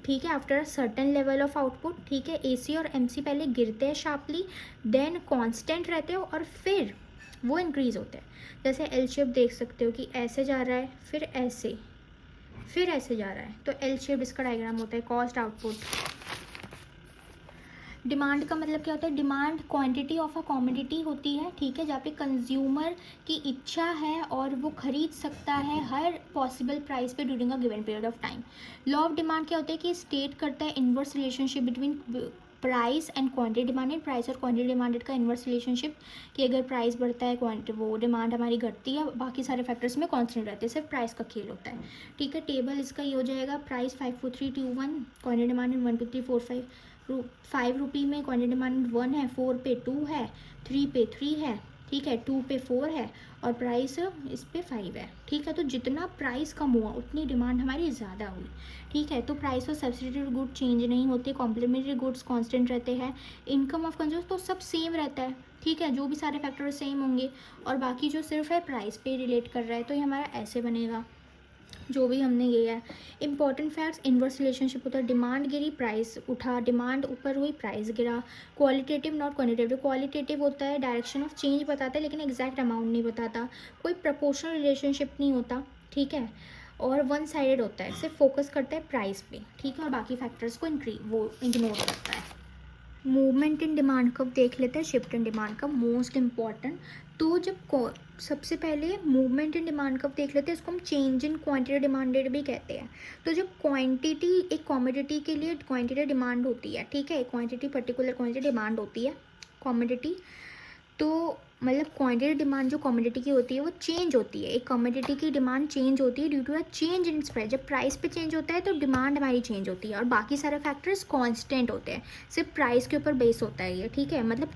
ठीक है, after a certain level of output, ठीक है। AC और MC पहले गिरते हैं शार्पली, देन कांस्टेंट रहते हो, और फिर वो इंक्रीज होते हैं। जैसे एल शेप देख सकते हो कि ऐसे जा रहा है, फिर ऐसे जा रहा है, तो एल शेप इसका डायग्राम होता है कॉस्ट आउटपुट। डिमांड का मतलब क्या होता है, demand quantity of a commodity होती है, ठीक है, जहाँ पे कंज्यूमर की इच्छा है और वो खरीद सकता है हर पॉसिबल प्राइस पे during a given period of time. Law of demand क्या होता है कि स्टेट करता है inverse relationship between price and quantity demanded. Price और क्वांटिटी डिमांडेड का इनवर्स रिलेशनशिप, कि अगर प्राइस बढ़ता है वो डिमांड हमारी घटती है, बाकी सारे फैक्टर्स में कांस्टेंट रहते हैं, सिर्फ प्राइस का खेल होता है, ठीक है। टेबल इसका ये हो जाएगा, प्राइस 5 4 3 2 1, क्वांटिटी डिमांडेड 1 2 3 4 5, 5 रुपी में क्वांटिटी डिमांड 1 है, 4 पे 2 है, 3 पे 3 है, ठीक है, 2 पे 4 है, और प्राइस इस पे 5 है, ठीक है। तो जितना प्राइस कम हुआ उतनी डिमांड हमारी ज़्यादा हुई, ठीक है। तो प्राइस और सब्सिट्यूट गुड चेंज नहीं होते, कॉम्प्लीमेंट्री गुड्स कांस्टेंट रहते हैं। इनकम ऑफ कंज्यूमर तो सब सेम रहता है, ठीक है, जो भी सारे फैक्टर सेम होंगे, और बाकी जो सिर्फ है प्राइस पे रिलेट कर रहा है, तो ये हमारा ऐसे बनेगा जो भी हमने ये है। इंपॉर्टेंट फैक्ट्स, इन्वर्स रिलेशनशिप होता है, डिमांड गिरी प्राइस उठा, डिमांड ऊपर हुई प्राइस गिरा। क्वालिटेटिव नॉट क्वांटिटेटिव, क्वालिटेटिव होता है डायरेक्शन ऑफ चेंज बताता है लेकिन एग्जैक्ट अमाउंट नहीं बताता, कोई प्रोपोर्शनल रिलेशनशिप नहीं होता, ठीक है, और वन साइडेड होता है, सिर्फ फोकस करता है प्राइस पे, ठीक है, और बाकी फैक्टर्स को वो इग्नोर करता है। मूवमेंट इन डिमांड कर्व देख लेते हैं, shift in demand curve most important. तो जब सबसे पहले मूवमेंट इन डिमांड कर्व देख लेते हैं, इसको हम चेंज इन क्वांटिटी डिमांडेड भी कहते हैं। तो जब क्वांटिटी, एक कॉमोडिटी के लिए क्वांटिटी डिमांड होती है, ठीक है, क्वांटिटी पर्टिकुलर क्वांटिटी डिमांड होती है कॉमोडिटी, तो मतलब क्वांटिटी डिमांड जो कमोडिटी की होती है वो चेंज होती है, एक कमोडिटी की डिमांड चेंज होती है due to a change in price. जब प्राइस पे चेंज होता है तो डिमांड हमारी चेंज होती है, और बाकी सारे फैक्टर्स कांस्टेंट होते हैं, सिर्फ प्राइस के ऊपर बेस होता है ये, ठीक है। मतलब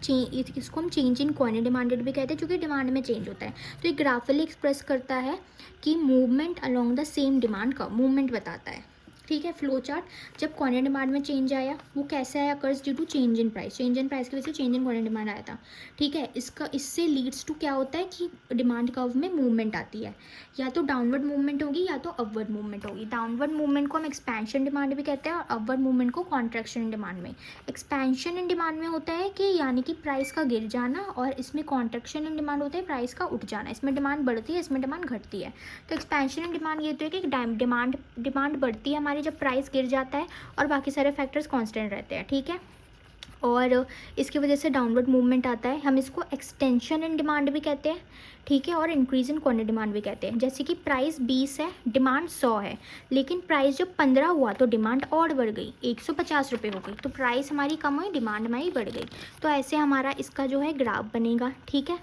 इसको हम चेंज इन क्वांटिटी डिमांडेड भी कहते हैं, क्योंकि डिमांड में चेंज होता है। तो ये ग्राफिकली एक्सप्रेस करता है कि movement along the same demand का मूवमेंट बताता है, ठीक है। फ्लो चार्ट, जब क्वांटिटी डिमांड में चेंज आया वो कैसे आया, curves due to change in price, change in price की वजह से चेंज इन क्वांटिटी डिमांड आया था, ठीक है। इससे लीड्स टू क्या होता है कि डिमांड कर्व में मूवमेंट आती है, या तो डाउनवर्ड मूवमेंट होगी या तो अपवर्ड मूवमेंट होगी। डाउनवर्ड मूवमेंट को हम एक्सपेंशन डिमांड भी कहते हैं, और अपवर्ड मूवमेंट को कॉन्ट्रैक्शन इन डिमांड में। एक्सपेंशन इन डिमांड में होता है कि यानी कि प्राइस का गिर जाना, और इसमें कॉन्ट्रैक्शन इन डिमांड होता है प्राइस का उठ जाना, इसमें डिमांड बढ़ती है, इसमें डिमांड घटती है। तो एक्सपेंशन इन डिमांड ये होता है कि डिमांड बढ़ती है हमारी जब प्राइस गिर जाता है, और बाकी सारे फैक्टर्स कांस्टेंट रहते हैं, ठीक है, और इसकी वजह से डाउनवर्ड मूवमेंट आता है। हम इसको एक्सटेंशन इन डिमांड भी कहते हैं, ठीक है, और इंक्रीज इन क्वांटिटी डिमांड भी कहते हैं। जैसे कि प्राइस 20 है, डिमांड 100 है, लेकिन प्राइस जब 15 हुआ तो डिमांड और बढ़ गई, 150 रुपये हो गई, तो प्राइस हमारी कम हुई, डिमांड हमारी बढ़ गई। तो ऐसे हमारा इसका जो है ग्राफ बनेगा, ठीक है।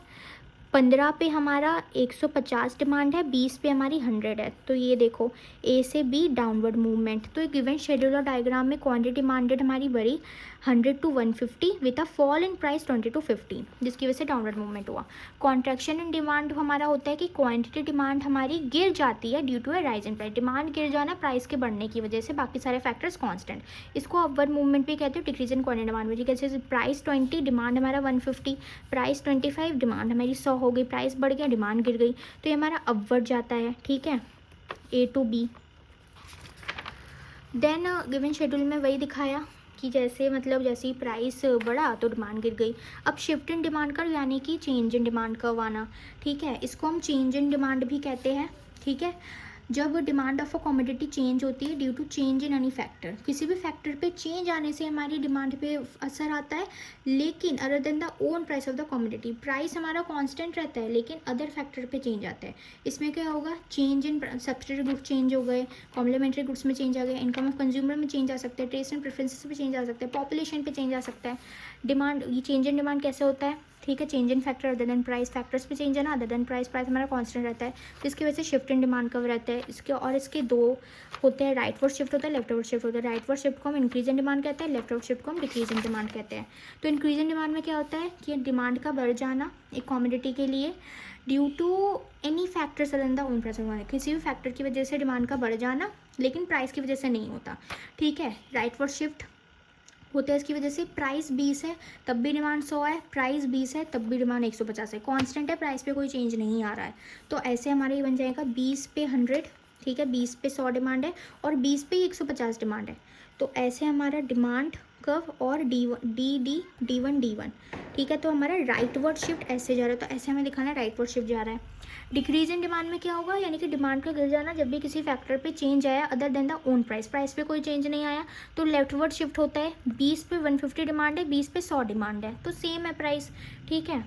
15 पे हमारा 150 डिमांड है, 20 पे हमारी 100 है, तो ये देखो A से B डाउनवर्ड मूवमेंट। तो एक गिवन शेड्यूलर डायग्राम में क्वांटिटी डिमांडेड हमारी बढ़ी 100 to 150 with a fall in price 20 to 50, जिसकी वजह से डाउनवर्ड मूवमेंट हुआ। कॉन्ट्रैक्शन इन डिमांड हमारा होता है कि क्वांटिटी डिमांड हमारी गिर जाती है due to a rise in price, demand गिर जाना प्राइस के बढ़ने की वजह से, बाकी सारे फैक्टर्स कांस्टेंट। इसको अपवर्ड मूवमेंट भी कहते हैं, डिक्रीज इन क्वांटिटी डिमांड में। जैसे प्राइस 20, डिमांड हमारा 150, प्राइस 25, डिमांड हमारी 100 हो गई, प्राइस बढ़ गया, डिमांड गिर गई, तो ये हमारा अपवर्ड जाता है, ठीक है, A to B। Then given schedule में वही दिखाया कि जैसे मतलब जैसे ही प्राइस बढ़ा तो डिमांड गिर गई। अब शिफ्ट इन डिमांड कर्व यानी कि चेंज इन डिमांड कर्व आना, ठीक है, इसको हम चेंज इन डिमांड भी कहते हैं, ठीक है। जब demand of a commodity change होती है due to change in any factor, किसी भी फैक्टर पे चेंज आने से हमारी डिमांड पे असर आता है, लेकिन other than the own price of the commodity, price हमारा कांस्टेंट रहता है लेकिन अदर फैक्टर पे चेंज आता है। इसमें क्या होगा, change in subsidy goods change हो गए, कॉम्प्लीमेंट्री गुड्स में चेंज आ गए, इनकम ऑफ कंज्यूमर में चेंज आ सकते हैं, टेस्ट एंड प्रेफरेंसेस पे चेंज आ सकते हैं, पॉपुलेशन पे चेंज आ सकता है। डिमांड, ये चेंज इन डिमांड कैसे होता है, ठीक है, change in factor other than price, factors पे चेंज है ना, अदर देन प्राइस, प्राइस हमारा कांस्टेंट रहता है, तो इसकी वजह से शिफ्ट इन डिमांड कब रहता है। इसके और इसके दो होते हैं, राइटवर्ड शिफ्ट होता है, लेफ्टवर्ड शिफ्ट होता है। राइटवर्ड शिफ्ट को हम इंक्रीज इन डिमांड कहते हैं, लेफ्टवर्ड शिफ्ट को हम डिक्रीज इन डिमांड कहते हैं। तो इंक्रीज इन डिमांड में क्या होता है कि डिमांड का बढ़ जाना एक कमोडिटी के लिए due to any factors other than the own price of money, किसी भी फैक्टर की वजह से डिमांड का बढ़ जाना लेकिन प्राइस की वजह से नहीं होता, ठीक है। राइटवर्ड शिफ्ट होता है इसकी वजह से प्राइस 20 है तब भी डिमांड 100 है, प्राइस 20 है तब भी डिमांड 150 है, कांस्टेंट है, प्राइस पे कोई चेंज नहीं आ रहा है। तो ऐसे हमारे ये बन जाएगा 20 पे 100, ठीक है, 20 पे 100 डिमांड है और 20 पे 150 डिमांड है। तो ऐसे हमारा डिमांड कर्व और D1, ठीक है। तो हमारा राइटवर्ड शिफ्ट ऐसे जा रहा है, तो ऐसे हमें दिखाना है राइटवर्ड शिफ्ट जा रहा है। डिक्रीज इन डिमांड में क्या होगा, यानी कि डिमांड का गिर जाना जब भी किसी फैक्टर पे चेंज आया other than the own price, price पे कोई चेंज नहीं आया तो लेफ्टवर्ड शिफ्ट होता है। 20 पे 150 डिमांड है, 20 पे 100 डिमांड है, तो सेम है प्राइस, ठीक है।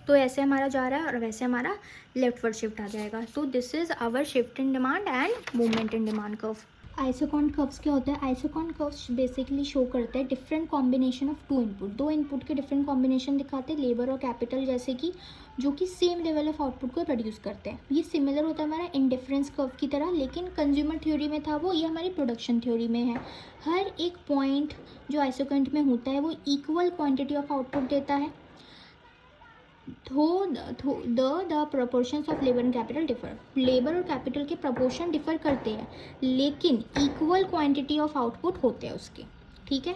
तो ऐसे हमारा जा रहा है और वैसे हमारा लेफ्टवर्ड शिफ्ट आ जाएगा। तो this is our shift in demand and movement in demand curve. Isoquant curves क्या होता है, आइसोकॉन कर्व्स बेसिकली शो करते हैं different combination of two input, दो इनपुट के डिफरेंट कॉम्बिनेशन दिखाते हैं, लेबर और कैपिटल जैसे कि, जो कि सेम लेवल ऑफ आउटपुट को प्रोड्यूस करते हैं। ये सिमिलर होता है हमारा इंडिफरेंस कर्व की तरह, लेकिन कंज्यूमर थ्योरी में था वो, ये हमारी प्रोडक्शन थ्योरी में है। हर एक पॉइंट जो आइसोकॉन्ट में होता है वो इक्वल क्वान्टिटी ऑफ आउटपुट देता है, the proportions of labour and capital differ, labour और कैपिटल के प्रपोर्शन डिफर करते हैं लेकिन इक्वल क्वांटिटी ऑफ आउटपुट होते हैं उसके, ठीक है।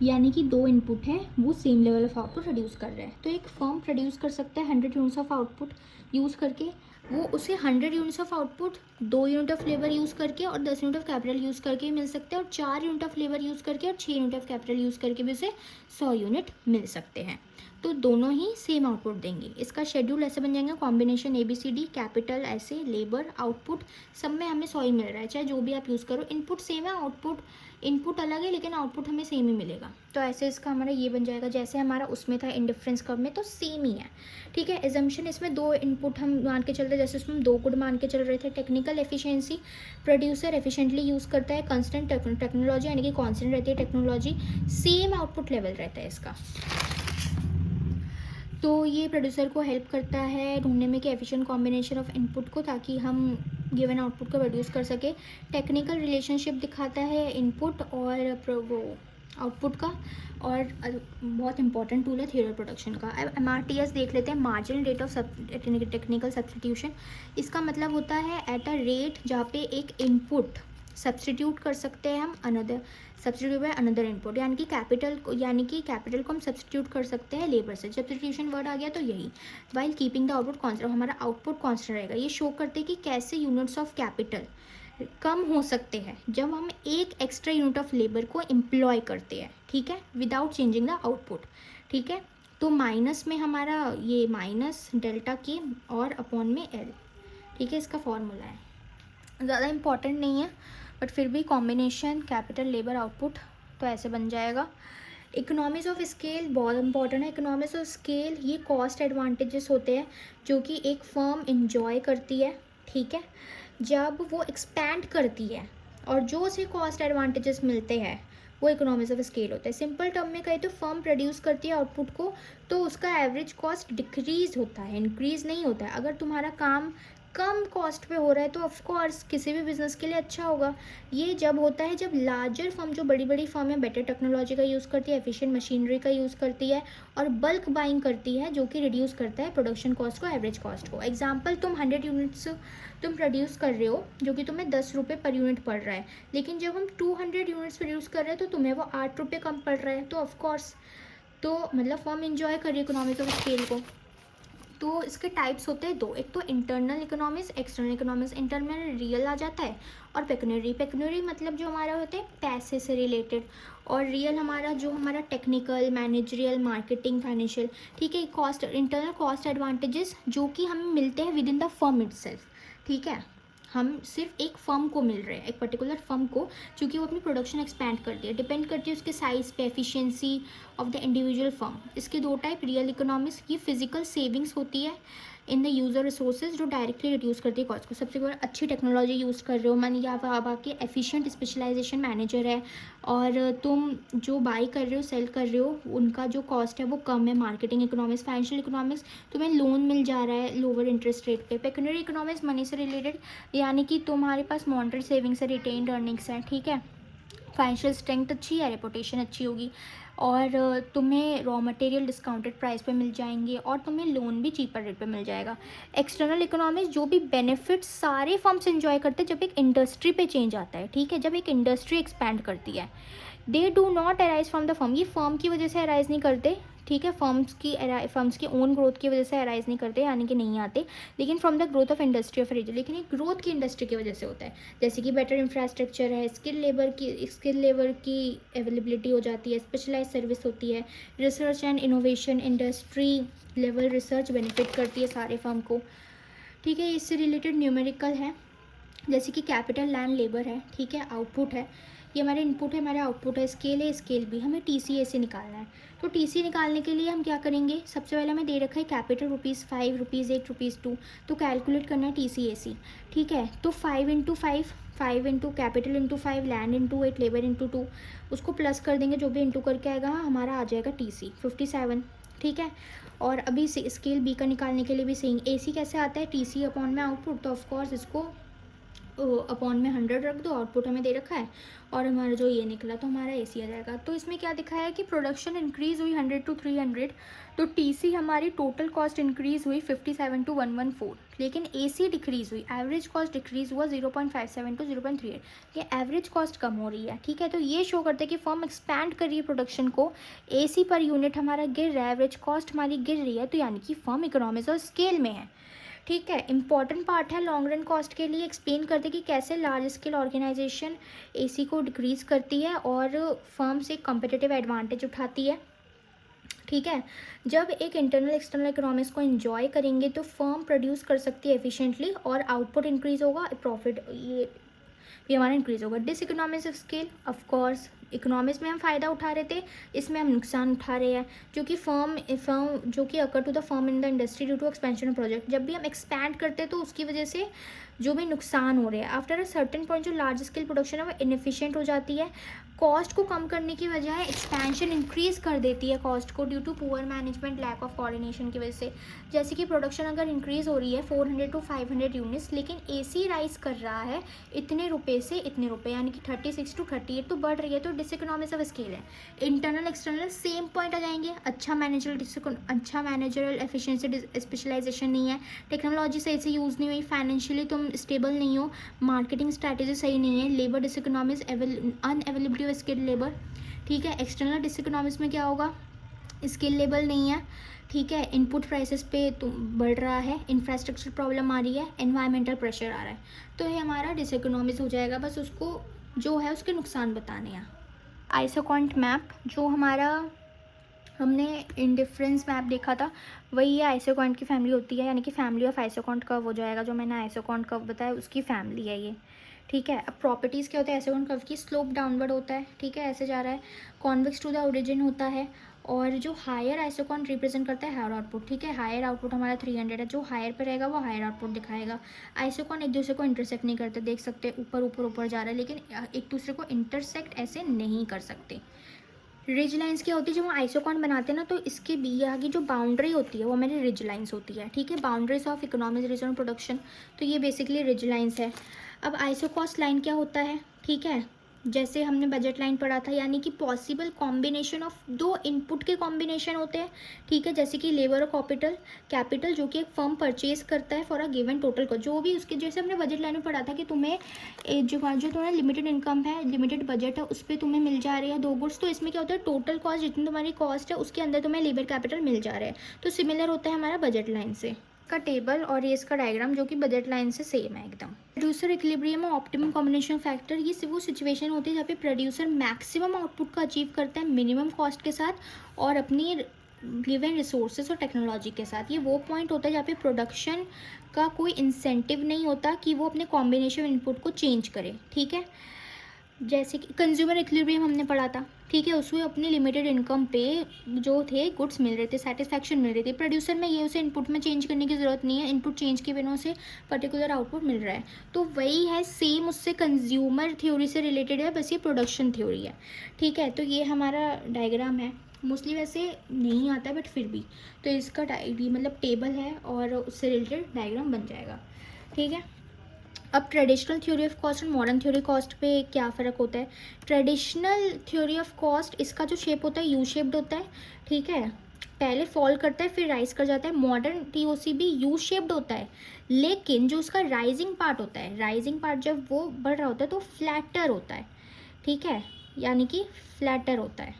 यानी कि दो इनपुट है वो same level of output produce कर रहे हैं। तो एक फर्म प्रोड्यूस कर सकता है 100 यूनिट्स ऑफ आउटपुट यूज़ करके, वो उसे 100 units of output 2 unit of labour use करके और 10 यूनिट ऑफ कैपिटल यूज़ करके मिल सकते हैं, और 4 यूनिट ऑफ लेबर यूज़ करके और 6 यूनिट ऑफ कैपिटल यूज़ करके भी उसे 100 यूनिट मिल सकते हैं। तो दोनों ही सेम आउटपुट देंगे। इसका शेड्यूल ऐसे बन जाएगा, कॉम्बिनेशन ABCD, कैपिटल ऐसे, लेबर, आउटपुट, सब में हमें 100 ही मिल रहा है, चाहे जो भी आप यूज़ करो, इनपुट सेम है, आउटपुट इनपुट अलग है लेकिन आउटपुट हमें सेम ही मिलेगा। तो ऐसे इसका हमारा ये बन जाएगा, जैसे हमारा उसमें था इंडिफरेंस कर्व में, तो सेम ही है, ठीक है। एजम्पशन इसमें दो इनपुट हम मान के चल रहे हैं, जैसे उसमें हम 2 गुड मान के चल रहे थे। Technical efficiency, producer efficiently use करता है, कंस्टेंट टेक्नोलॉजी यानी कि कॉन्स्टेंट रहती है टेक्नोलॉजी, सेम आउटपुट लेवल रहता है इसका। तो ये प्रोड्यूसर को हेल्प करता है ढूंढने में कि एफिशिएंट कॉम्बिनेशन ऑफ इनपुट को, ताकि हम गिवन आउटपुट को प्रोड्यूस कर सके। टेक्निकल रिलेशनशिप दिखाता है इनपुट और वो आउटपुट का, और बहुत इंपॉर्टेंट टूल है थियरी प्रोडक्शन का। अब MRTS देख लेते हैं, marginal rate of technical substitution. इसका मतलब होता है एट अ रेट जहाँ पे एक इनपुट सब्सटीट्यूट कर सकते हैं हम another, substitute by another input, यानी कि कैपिटल को हम सब्सटीट्यूट कर सकते हैं लेबर से। सब्सटीट्यूशन वर्ड आ गया तो यही, while keeping the output constant, हमारा आउटपुट कॉन्स्टेंट रहेगा। ये शो करते हैं कि कैसे यूनिट्स ऑफ कैपिटल कम हो सकते हैं जब हम एक एक्स्ट्रा यूनिट ऑफ लेबर को एम्प्लॉय करते हैं, ठीक है, विदाउट चेंजिंग द आउटपुट, ठीक है। तो माइनस में हमारा ये माइनस डेल्टा के और अपॉन में L, ठीक है, इसका फॉर्मूला है, ज़्यादा इंपॉर्टेंट नहीं है बट फिर भी कॉम्बिनेशन कैपिटल लेबर आउटपुट, तो ऐसे बन जाएगा। इकोनॉमीज ऑफ स्केल बहुत इंपॉर्टेंट है। इकोनॉमीज ऑफ स्केल ये कॉस्ट एडवांटेजेस होते हैं जो कि एक फर्म इंजॉय करती है, ठीक है, जब वो एक्सपैंड करती है, और जो उसे कॉस्ट एडवांटेजेस मिलते हैं वो इकोनॉमीज ऑफ स्केल होता है। सिंपल टर्म में कहें तो फर्म प्रोड्यूस करती है आउटपुट को, तो उसका एवरेज कॉस्ट डिक्रीज होता है, इंक्रीज नहीं होता है। अगर तुम्हारा काम कम कॉस्ट पे हो रहा है तो ऑफ कोर्स किसी भी बिजनेस के लिए अच्छा होगा। ये जब होता है जब लार्जर फर्म, जो बड़ी बड़ी फर्म है, बेटर टेक्नोलॉजी का यूज़ करती है, एफिशिएंट मशीनरी का यूज़ करती है और बल्क बाइंग करती है, जो कि रिड्यूस करता है प्रोडक्शन कॉस्ट को, एवरेज कॉस्ट को। एग्जाम्पल, तुम 100 यूनिट्स तुम प्रोड्यूस कर रहे हो जो कि तुम्हें 10 रुपये पर यूनिट पड़ रहा है, लेकिन जब हम 200 यूनिट्स प्रोड्यूस कर रहे हैं तो तुम्हें वो 8 रुपये कम पड़ रहा है। तो ऑफकोर्स, तो मतलब फर्म इंजॉय कर रही है इकोनॉमिक ऑफ स्केल को। तो इसके टाइप्स होते हैं दो, एक तो internal economics, external economics. Internal real आ जाता है, और पेक्यूनरी। पेक्यूनरी मतलब जो हमारा होते हैं पैसे से रिलेटेड, और रियल हमारा जो हमारा टेक्निकल, मैनेजरियल, मार्केटिंग, फाइनेंशियल। ठीक है, कॉस्ट, इंटरनल कॉस्ट एडवांटेजेस जो कि हमें मिलते हैं with in the firm itself. ठीक है, हम सिर्फ एक फर्म को मिल रहे हैं, एक पर्टिकुलर फर्म को, क्योंकि वो अपनी प्रोडक्शन एक्सपैंड करती है, डिपेंड करती है उसके साइज पे, efficiency of the individual firm. इसके दो टाइप, रियल इकोनॉमिक्स, ये फिजिकल सेविंग्स होती है इन द यूज़र रिसोर्सेज, जो डायरेक्टली रिड्यूस करती है कॉस्ट को। सबसे बड़ा अच्छी टेक्नोलॉजी यूज़ कर रहे हो, मान या आप आके एफिशिएंट स्पेशलाइजेशन मैनेजर है, और तुम जो बाई कर रहे हो, सेल कर रहे हो, उनका जो कॉस्ट है वो कम है। मार्केटिंग इकोनॉमिक्स, फाइनेंशियल इकोनॉमिक्स, तुम्हें लोन मिल जा रहा है लोअर इंटरेस्ट रेट पे। पेक्यूनरी इकोनॉमिक्स मनी से रिलेटेड, यानी कि तुम्हारे पास मॉनिटरी सेविंग्स है, रिटेन्ड अर्निंग्स है। ठीक है, फाइनेंशियल स्ट्रेंथ अच्छी है, रेपुटेशन अच्छी होगी, और तुम्हें रॉ मटेरियल डिस्काउंटेड प्राइस पे मिल जाएंगे, और तुम्हें लोन भी चीपर रेट पे मिल जाएगा। एक्सटर्नल इकोनॉमिक्स, जो भी बेनिफिट्स सारे फर्म्स एंजॉय करते हैं जब एक इंडस्ट्री पे चेंज आता है। ठीक है, जब एक इंडस्ट्री एक्सपैंड करती है, they do not arise from the firm, ये फर्म की वजह से अराइज नहीं करते। ठीक है, फर्म्स की ओन ग्रोथ की वजह से अराइज नहीं करते, यानी कि नहीं आते, लेकिन from the growth of industry of region, लेकिन ये ग्रोथ की इंडस्ट्री की वजह से होता है। जैसे कि बेटर इंफ्रास्ट्रक्चर है, स्किल लेबर की अवेलेबिलिटी हो जाती है, स्पेशलाइज सर्विस होती है, research and innovation, industry level research benefit करती है सारे फर्म को। ठीक है, इससे रिलेटेड न्यूमेरिकल है, जैसे कि कैपिटल, लैंड, लेबर है। ठीक है, आउटपुट है, ये हमारे इनपुट है, हमारा आउटपुट है, स्केल है, स्केल भी। हमें TCA से निकालना है, तो TCA निकालने के लिए हम क्या करेंगे, सबसे पहले हमें दे रखा है कैपिटल ₹5, ₹8, ₹2, तो कैलकुलेट करना है TCAC। ठीक है, तो 5 into 5 into 5, land into 8, labour into 2, उसको प्लस कर देंगे, जो भी इंटू करके आएगा हमारा आ जाएगा TC 57। ठीक है, और अभी स्केल B का निकालने के लिए भी सेम। AC कैसे आता है, TC अपॉन में आउटपुट, तो ऑफकोर्स इसको अपॉन में 100 रख दो, आउटपुट हमें दे रखा है, और हमारा जो ये निकला तो हमारा AC आ जाएगा। तो इसमें क्या दिखाया है कि प्रोडक्शन इंक्रीज़ हुई 100 to 300, तो TC हमारी टोटल कॉस्ट इंक्रीज़ हुई 57 to 114, लेकिन AC डिक्रीज़ हुई, एवरेज कॉस्ट डिक्रीज़ हुआ 0.57 to 0.38, ये एवरेज कॉस्ट कम हो रही है। ठीक है, तो ये शो करते हैं कि फर्म एक्सपैंड कर रही है प्रोडक्शन को, AC पर यूनिट हमारा गिर रहा है, एवरेज कॉस्ट हमारी गिर रही है, तो यानी कि फर्म इकोनॉमिक्स और स्केल में है। ठीक है, इंपॉर्टेंट पार्ट है लॉन्ग रन कॉस्ट के लिए, एक्सप्लेन करते कि कैसे लार्ज स्केल ऑर्गेनाइजेशन AC को डिक्रीज़ करती है और फर्म से कम्पिटिटिव एडवांटेज उठाती है। ठीक है, जब एक इंटरनल एक्सटर्नल इकोनॉमिक्स को एंजॉय करेंगे तो फर्म प्रोड्यूस कर सकती है एफिशिएंटली, और आउटपुट इंक्रीज़ होगा, प्रॉफिट ये भी हमारा इंक्रीज़ होगा। Dis economics of scale, of course economics में हम फ़ायदा उठा रहे थे, इसमें हम नुकसान उठा रहे हैं, क्योंकि फर्म जो कि accrue to the firm in the industry due to expansion project, जब भी हम एक्सपैंड करते हैं तो उसकी वजह से जो भी नुकसान हो रहे हैं, आफ्टर अ सर्टेन पॉइंट जो लार्ज स्केल प्रोडक्शन है वो इनएफिशिएंट हो जाती है, कॉस्ट को कम करने की बजाय एक्सपेंशन इंक्रीज़ कर देती है कॉस्ट को, due to poor management, lack of coordination की वजह से। जैसे कि प्रोडक्शन अगर इंक्रीज़ हो रही है 400 to 500 यूनिट्स, लेकिन AC राइज कर रहा है इतने रुपए से इतने रुपए, यानी कि 36 to 38, तो बढ़ रही है, तो डिसइकोनॉमिक्स ऑफ स्केल है। इंटरनल एक्सटर्नल सेम पॉइंट आ जाएंगे, अच्छा मैनेजरल एफिशिएंसी, स्पेशलाइजेशन नहीं है, टेक्नोलॉजी सही से यूज़ नहीं हुई, फाइनेंशियली तुम स्टेबल नहीं हो, मार्केटिंग स्ट्रैटेजी सही नहीं है, labour diseconomics, unavailability of skilled labour. ठीक है, एक्सटर्नल डिसइकोनॉमिक्स में क्या होगा, स्किल लेवल नहीं है। ठीक है, इनपुट प्राइसेस पे तो बढ़ रहा है, इंफ्रास्ट्रक्चर प्रॉब्लम आ रही है, एनवायरमेंटल प्रेशर आ रहा है, तो ये हमारा डिसइकोनॉमिक्स हो जाएगा। बस उसको जो है उसके नुकसान बताने हैं। आइसोकॉन्ट मैप, जो हमारा हमने इंडिफरेंस मैप देखा था, वही ये आइसोकॉन्ट की फैमिली होती है, यानी कि फैमिली ऑफ आइसोकॉन्ट कर्व हो जाएगा, जो मैंने आइसोकॉन्ट कर्व बताया उसकी फैमिली है ये। ठीक है, अब प्रॉपर्टीज़ क्या होता है आइसोकॉन्ट कर्व की, स्लोप डाउनवर्ड होता है। ठीक है, ऐसे जा रहा है, कॉन्वेक्स टू द ओरिजिन होता है, और जो हायर आइसोकॉन्ट रिप्रेजेंट करता है हायर आउटपुट। ठीक है, हायर आउटपुट हमारा 300 है, जो हायर पे रहेगा वो हायर आउटपुट दिखाएगा। आइसोकॉन्ट एक दूसरे को इंटरसेक्ट नहीं करते, देख सकते ऊपर ऊपर ऊपर जा रहा है, लेकिन एक दूसरे को इंटरसेक्ट ऐसे नहीं कर सकते। रिज लाइंस क्या होती है, जब हम आइसोकॉन्ट बनाते हैं ना, तो इसके भी आगे जो बाउंड्री होती है वो हमारी रिज लाइंस होती है। ठीक है, boundaries of economic region production, तो ये बेसिकली रिज लाइंस है। अब आइसोकॉस्ट लाइन क्या होता है, ठीक है, जैसे हमने बजट लाइन पढ़ा था, यानी कि पॉसिबल कॉम्बिनेशन ऑफ दो इनपुट के कॉम्बिनेशन होते हैं, ठीक है, जैसे कि लेबर और कैपिटल जो कि एक फर्म परचेज करता है for a given total cost, जो भी उसके, जैसे हमने बजट लाइन में पढ़ा था कि तुम्हें जो तुम्हारा लिमिटेड इनकम है, लिमिटेड बजट है, उस पर तुम्हें मिल जा रही है 2 गुड्स, तो इसमें क्या होता है, टोटल कॉस्ट जितनी तुम्हारी कॉस्ट है उसके अंदर तुम्हें लेबर कैपिटल मिल जा रहा है। तो सिमिलर होता है हमारा बजट लाइन से का टेबल और ये इसका डायग्राम जो कि बजट लाइन से सेम है एकदम। प्रोड्यूसर इक्विलिब्रियम और ऑप्टिमम कॉम्बिनेशन फैक्टर, ये सिर्फ वो सिचुएशन होती है जहाँ पे प्रोड्यूसर मैक्सिमम आउटपुट का अचीव करता है मिनिमम कॉस्ट के साथ और अपनी गिवन रिसोर्सेज और टेक्नोलॉजी के साथ। ये वो पॉइंट होता है जहाँ पे प्रोडक्शन का कोई इंसेंटिव नहीं होता कि वो अपने कॉम्बिनेशन इनपुट को चेंज करे, ठीक है। जैसे कि कंज्यूमर इक्विलिब्रियम हमने पढ़ा था, ठीक है, उसमें अपनी लिमिटेड इनकम पे जो थे गुड्स मिल रहे थे, सेटिस्फैक्शन मिल रही थी। प्रोड्यूसर में ये उसे इनपुट में चेंज करने की ज़रूरत नहीं है, इनपुट चेंज के बिना उसे पर्टिकुलर आउटपुट मिल रहा है। तो वही है, सेम उससे कंज्यूमर थ्योरी से रिलेटेड है, बस ये प्रोडक्शन थ्योरी है, ठीक है। तो ये हमारा डायग्राम है, मोस्टली वैसे नहीं आता बट फिर भी, तो इसका मतलब टेबल है और उससे रिलेटेड डायग्राम बन जाएगा, ठीक है। अब ट्रेडिशनल थ्योरी ऑफ कॉस्ट और मॉडर्न थ्योरी कॉस्ट पे क्या फ़र्क होता है। ट्रेडिशनल थ्योरी ऑफ कॉस्ट, इसका जो शेप होता है यू शेप्ड होता है, ठीक है, पहले फॉल करता है फिर राइज कर जाता है। मॉडर्न टीओसी भी यू शेप्ड होता है, लेकिन जो उसका राइजिंग पार्ट होता है, राइजिंग पार्ट जब वो बढ़ रहा होता है तो फ्लैटर होता है, ठीक है, यानी कि फ्लैटर होता है।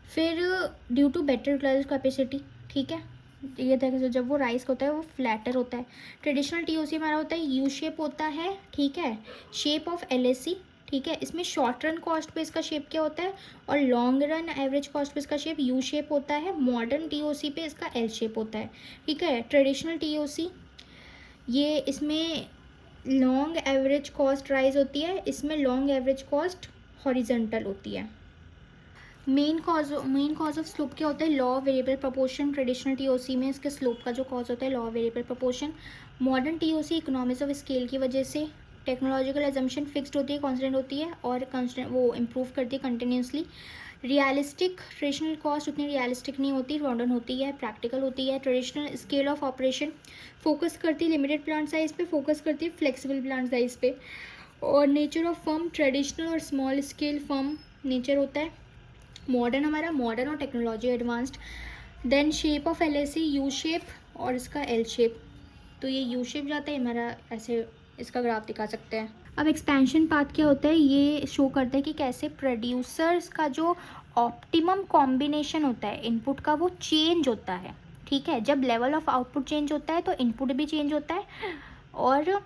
फिर due to better clutch capacity, ठीक है, ये देखो जब वो राइस होता है वो फ्लैटर होता है। ट्रेडिशनल टीओसी हमारा होता है यू शेप होता है, ठीक है, शेप ऑफ एलएसी, ठीक है, इसमें शॉर्ट रन कॉस्ट पे इसका शेप क्या होता है और लॉन्ग रन एवरेज कॉस्ट पे इसका शेप यू शेप होता है। मॉडर्न टीओसी पे इसका एल शेप होता है, ठीक है। ट्रेडिशनल टीओसी ये इसमें लॉन्ग एवरेज कॉस्ट राइज होती है, इसमें लॉन्ग एवरेज कॉस्ट हॉरिजेंटल होती है। मेन कॉज ऑफ स्लोप क्या होता है, law of variable proportion. Traditional TOC में इसके स्लोप का जो कॉज होता है law of variable proportion. Modern TOC economics of scale की वजह से टेक्नोलॉजिकल एजम्पशन फिक्स्ड होती है, कॉन्स्टेंट होती है और कॉन्स्टेंट वो इम्प्रूव करती है कंटिन्यूसली। रियलिस्टिक ट्रेडिशनल कॉस्ट उतनी रियलिस्टिक नहीं होती, मॉडर्न होती है, प्रैक्टिकल होती है। Traditional scale of operation focus करती है लिमिटेड प्लांट साइज पे, फोकस करती है फ्लेक्सिबल प्लांट साइज पे। और नेचर ऑफ फर्म, ट्रेडिशनल और स्मॉल स्केल फर्म नेचर होता है। मॉडर्न हमारा मॉडर्न और technology advanced. Then shape of LAC U shape और इसका एल शेप, तो ये यू शेप जाता है हमारा, ऐसे इसका ग्राफ दिखा सकते हैं। अब एक्सपेंशन पाथ क्या होता है, ये शो करता है कि कैसे प्रोड्यूसर्स का जो ऑप्टिमम कॉम्बिनेशन होता है इनपुट का वो चेंज होता है, ठीक है। जब लेवल ऑफ आउटपुट चेंज होता है तो इनपुट भी चेंज होता है और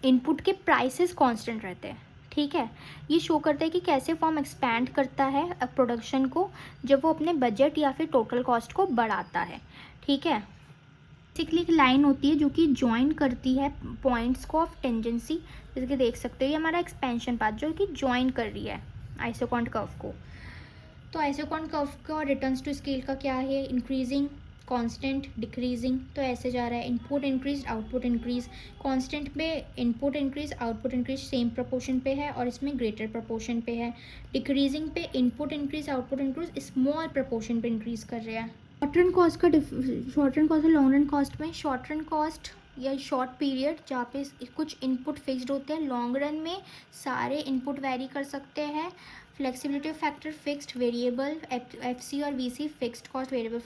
इनपुट के प्राइसेस कांस्टेंट रहते हैं, ठीक है। ये शो करता है कि कैसे फर्म एक्सपैंड करता है प्रोडक्शन को जब वो अपने बजट या फिर टोटल कॉस्ट को बढ़ाता है, ठीक है। बेसिकली एक लाइन होती है जो कि ज्वाइन करती है पॉइंट्स को ऑफ टेंजेंसी, जैसे कि देख सकते हो ये हमारा एक्सपेंशन पाथ जो कि ज्वाइन कर रही है आइसोकॉन्ट कर्व को। तो आइसोकॉन्ट कर्व का रिटर्न्स टू स्केल का क्या है, इंक्रीजिंग, कांस्टेंट, डिक्रीजिंग, तो ऐसे जा रहा है। Input increase output increase, constant पे input increase output increase same proportion पे है और इसमें ग्रेटर प्रोपोर्शन पे है। डिक्रीजिंग पे input increase output increase small proportion पे इंक्रीज कर रहा है। शॉर्ट रन कॉस्ट और लॉन्ग रन कॉस्ट में, शॉर्ट रन कॉस्ट या शॉर्ट पीरियड जहाँ पे कुछ इनपुट फिक्स्ड होते हैं, लॉन्ग रन में सारे इनपुट वेरी कर सकते हैं। Flexibility factor fixed, variable FC और VC fixed cost variable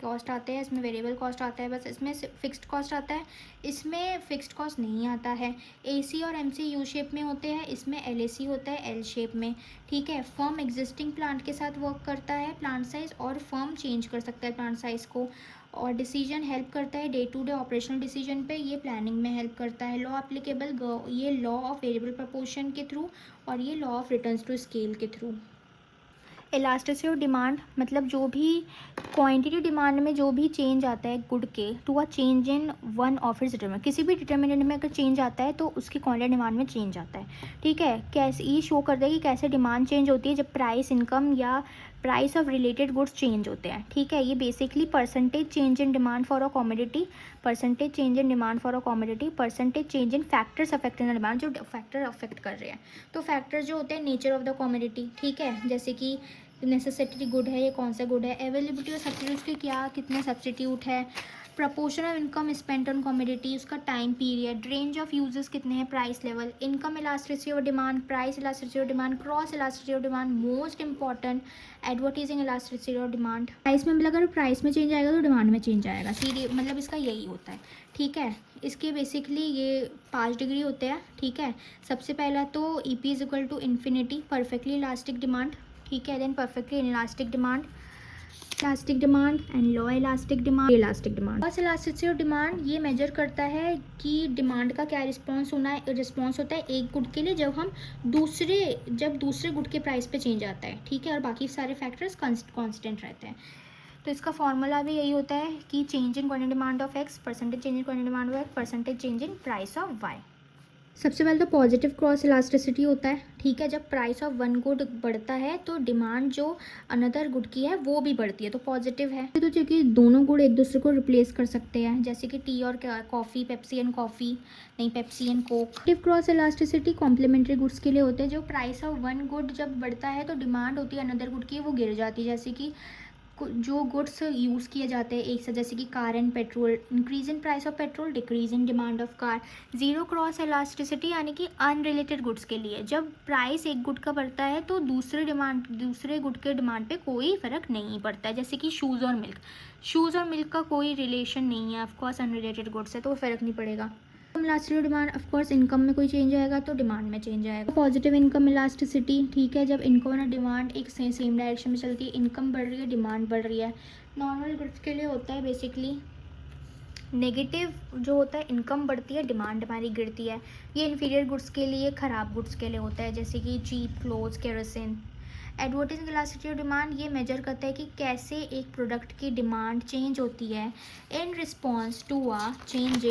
cost आते हैं, इसमें वेरिएबल कॉस्ट आता है, बस इसमें फिक्स्ड कॉस्ट आता है, इसमें फिक्स्ड कॉस्ट नहीं आता है। एसी और एमसी यू शेप में होते हैं, इसमें एलएसी होता है एल शेप में, ठीक है। फर्म एग्जिस्टिंग प्लांट के साथ वर्क करता है प्लांट साइज और फर्म चेंज कर सकता है प्लांट साइज को। और डिसीजन हेल्प करता है day to day operational decision पे, ये प्लानिंग में हेल्प करता है। लॉ एप्लीकेबल ये लॉ ऑफ वेरिएबल प्रोपोर्शन के थ्रू और ये law of returns to scale के थ्रू। इलास्टिसिटी ऑफ डिमांड मतलब जो भी क्वांटिटी डिमांड में जो भी चेंज आता है गुड के to a change in one of its determinant, किसी भी डिटर्मिनेंट में अगर चेंज आता है तो उसकी क्वांटिटी डिमांड में चेंज आता है, ठीक है। कैसे ये शो करता है कि कैसे डिमांड चेंज होती है जब प्राइस इनकम या price of related goods change होते हैं, ठीक है। ये basically percentage change in demand for a commodity, percentage change in demand for a commodity, percentage change in factors affecting the demand, जो फैक्टर अफेक्ट कर रहे हैं। तो फैक्टर जो होते हैं नेचर ऑफ द कॉमोडिटी, ठीक है, जैसे कि नेसेसिटी गुड है, ये कौन सा गुड है, अवेलेबिलिटी ऑफ सब्सिट्यूट्स के क्या कितने सब्सिट्यूट है, proportion of income spent on commodity, उसका time period, range of uses कितने हैं, price level, income elasticity of demand, price elasticity of demand, cross elasticity of demand, most important advertising elasticity of demand. Price में मतलब अगर price में change आएगा तो demand में चेंज आएगा, सीधे मतलब इसका यही होता है, ठीक है। इसके बेसिकली ये 5 डिग्री होते हैं, ठीक है। सबसे पहला तो E P is equal to infinity, perfectly elastic demand, ठीक है। Then perfectly elastic demand and low elastic demand. बस इलास्टिसिटी ऑफ डिमांड ये मेजर करता है कि डिमांड का क्या रिस्पॉन्स होता है एक गुड के लिए जब दूसरे गुड के प्राइस पे चेंज आता है, ठीक है। और बाकी सारे फैक्टर्स कांस्टेंट रहते हैं। तो इसका फॉर्मूला भी यही होता है कि change in quantity demand of X, percentage change in quantity demand of X, percentage change in price of Y. सबसे पहले तो पॉजिटिव क्रॉस इलास्टिसिटी होता है, ठीक है। जब प्राइस ऑफ वन गुड बढ़ता है तो डिमांड जो अनदर गुड की है वो भी बढ़ती है, तो पॉजिटिव है। तो क्योंकि दोनों गुड एक दूसरे को रिप्लेस कर सकते हैं, जैसे कि टी और कॉफ़ी, पेप्सी एंड कॉफ़ी, नहीं Pepsi and Coke. Positive cross elasticity complementary goods के लिए होते हैं। जो प्राइस ऑफ वन गुड जब बढ़ता है तो डिमांड होती है अनदर गुड की वो गिर जाती है, जैसे कि जो गुड्स यूज़ किए जाते हैं एक साथ, जैसे कि car and petrol, increase in price of petrol, decrease in demand of car. Zero cross elasticity यानी कि अनरिलेटेड गुड्स के लिए, जब प्राइस एक गुड का बढ़ता है तो दूसरे गुड के डिमांड पे कोई फ़र्क नहीं पड़ता है, जैसे कि शूज़ और मिल्क का कोई रिलेशन नहीं है, ऑफकोर्स अनरिलेटेड गुड्स है तो फ़र्क नहीं पड़ेगा। इलास्टिसिटी डिमांड, ऑफकोर्स इनकम में कोई चेंज आएगा तो डिमांड में चेंज आएगा। पॉजिटिव इनकम इलास्टिसिटी, ठीक है। जब इनकम और डिमांड एक सेम डायरेक्शन में चलती है, इनकम बढ़ रही है, डिमांड बढ़ रही है। नॉर्मल गुड्स के लिए होता है बेसिकली नेगेटिव जो होता है, इनकम बढ़ती है, डिमांड हमारी गिरती है। ये इन्फीरियर गुड्स के लिए, ख़राब गुड्स के लिए होता है, जैसे कि cheap clothes, kerosene. Advertising elasticity of demand ये मेजर करता है कि कैसे एक प्रोडक्ट की डिमांड चेंज होती है in response to a change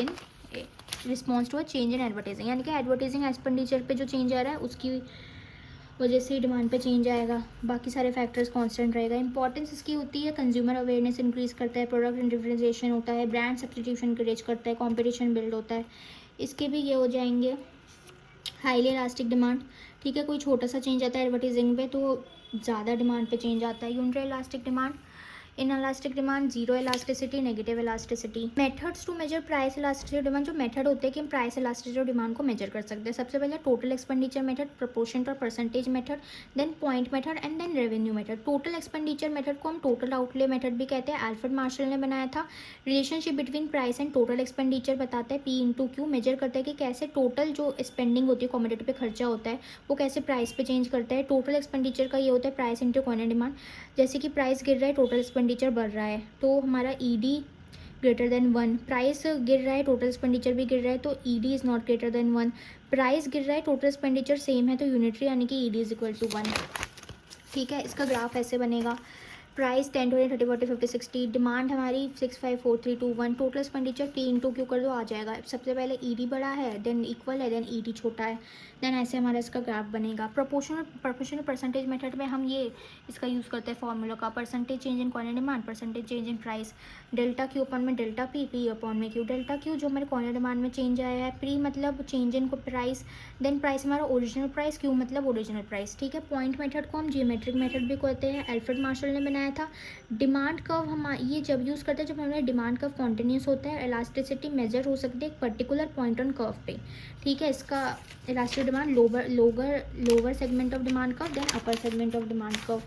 in advertising, यानी कि एडवर्टाइजिंग एक्सपेंडिचर पे जो चेंज आ रहा है उसकी वजह से डिमांड पे चेंज आएगा, बाकी सारे फैक्टर्स कांस्टेंट रहेगा। इंपॉर्टेंस इसकी होती है कंज्यूमर अवेयरनेस इंक्रीज़ करता है, प्रोडक्ट डिफरेंशिएशन होता है, ब्रांड सब्स्टिट्यूशन इंकरेज करता है, कंपटीशन बिल्ड होता है। इसके भी ये हो जाएंगे हाईली इलास्टिक डिमांड, ठीक है। कोई छोटा सा चेंज आता है एडवर्टाइजिंग पे तो ज़्यादा डिमांड पे चेंज आता है। Unitary elastic demand, in elastic demand, zero elasticity, negative elasticity. Methods to measure price elasticity of demand, जो मेथड होते हैं कि हम प्राइस इलास्टिसिटी ऑफ डिमांड को मेजर कर सकते हैं। सबसे पहले टोटल एक्सपेंडिचर मेथड, प्रोपोर्शन और percentage method, then point method and then revenue method. Total expenditure method को हम टोटल आउटले मेथड भी कहते हैं, अल्फ्रेड मार्शल ने बनाया था। Relationship between price and total expenditure बताता है, P/Q मेजर करता है कि कैसे टोटल जो स्पेंडिंग होती है, कमोडिटी पे खर्चा होता है, वो कैसे प्राइस पे चेंज करता है। टोटल एक्सपेंडिचर का ये होता है प्राइस इंटू क्वांटिटी डिमांड, जैसे कि प्राइस गिर रहा है टोटल एक्सपेंडिचर बढ़ रहा है तो हमारा ईडी ग्रेटर देन 1, प्राइस गिर रहा है टोटल एक्सपेंडिचर भी गिर रहा है तो ED is not greater than 1, price गिर रहा है टोटल एक्सपेंडिचर सेम है तो यूनिटरी यानी कि ईडी इज इक्वल टू 1, ठीक है। इसका ग्राफ ऐसे बनेगा, प्राइस 10, 20, 30, 40, 50, 60, डिमांड हमारी 6, 5, 4, 3, 2, 1, टोटल एक्सपेंडिचर P/Q कर दो आ जाएगा। सबसे पहले ईडी बड़ा है, देन इक्वल है, देन ईडी छोटा है, देन ऐसे हमारा इसका ग्राफ बनेगा। प्रोपोर्शनल परसेंटेज मेथड में हम ये इसका यूज़ करते हैं फॉर्मूला का, percentage change in quantity demand, percentage change in price, delta Q upon में डेल्टा पी अपॉन में क्यू। डेल्टा क्यू जो हमारे क्वांटिटी डिमांड में चेंज आया है, प्री मतलब change in price, then price हमारा ओरिजिनल प्राइस, क्यू मतलब ओरिजिनल प्राइस, ठीक है। पॉइंट मेथड को हम जियोमेट्रिक मेथड भी कहते हैं, अल्फ्रेड मार्शल ने बनाया था। डिमांड कर्व हम ये जब यूज़ करते हैं जब हमारा डिमांड कर्व कॉन्टिन्यूस होता है, इलास्टिसिटी मेजर हो सकती है एक पर्टिकुलर पॉइंट ऑन कर्व पे, ठीक है। इसका elastic demand lower segment of demand curve, then upper segment of demand curve.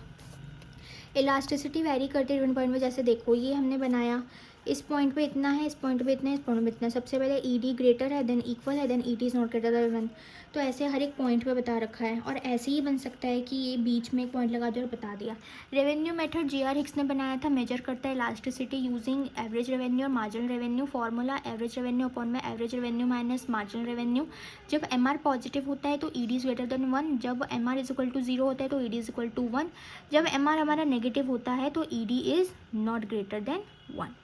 Elasticity vary करती है डिफरेंट पॉइंट में, जैसे देखो ये हमने बनाया, इस पॉइंट पे इतना है, इस पॉइंट पे इतना है, इस पॉइंट पे इतना है। सबसे पहले ईडी ग्रेटर है, देन इक्वल है, then ED is not greater than 1, तो ऐसे हर एक पॉइंट पे बता रखा है। और ऐसे ही बन सकता है कि ये बीच में एक पॉइंट लगा दिया और बता दिया। Revenue method J.R. हिक्स ने बनाया था, मेजर करता है इलास्टिसिटी यूजिंग एवरेज रेवेन्यू और marginal revenue. Formula average revenue upon में average revenue minus marginal revenue. जब MR पॉजिटिव होता है तो ईडी इज़ ग्रेटर देन 1, जब MR इज इक्वल टू 0 होता है तो ईडी इज इक्वल टू 1, जब MR हमारा नेगेटिव होता है तो ED is not greater than 1।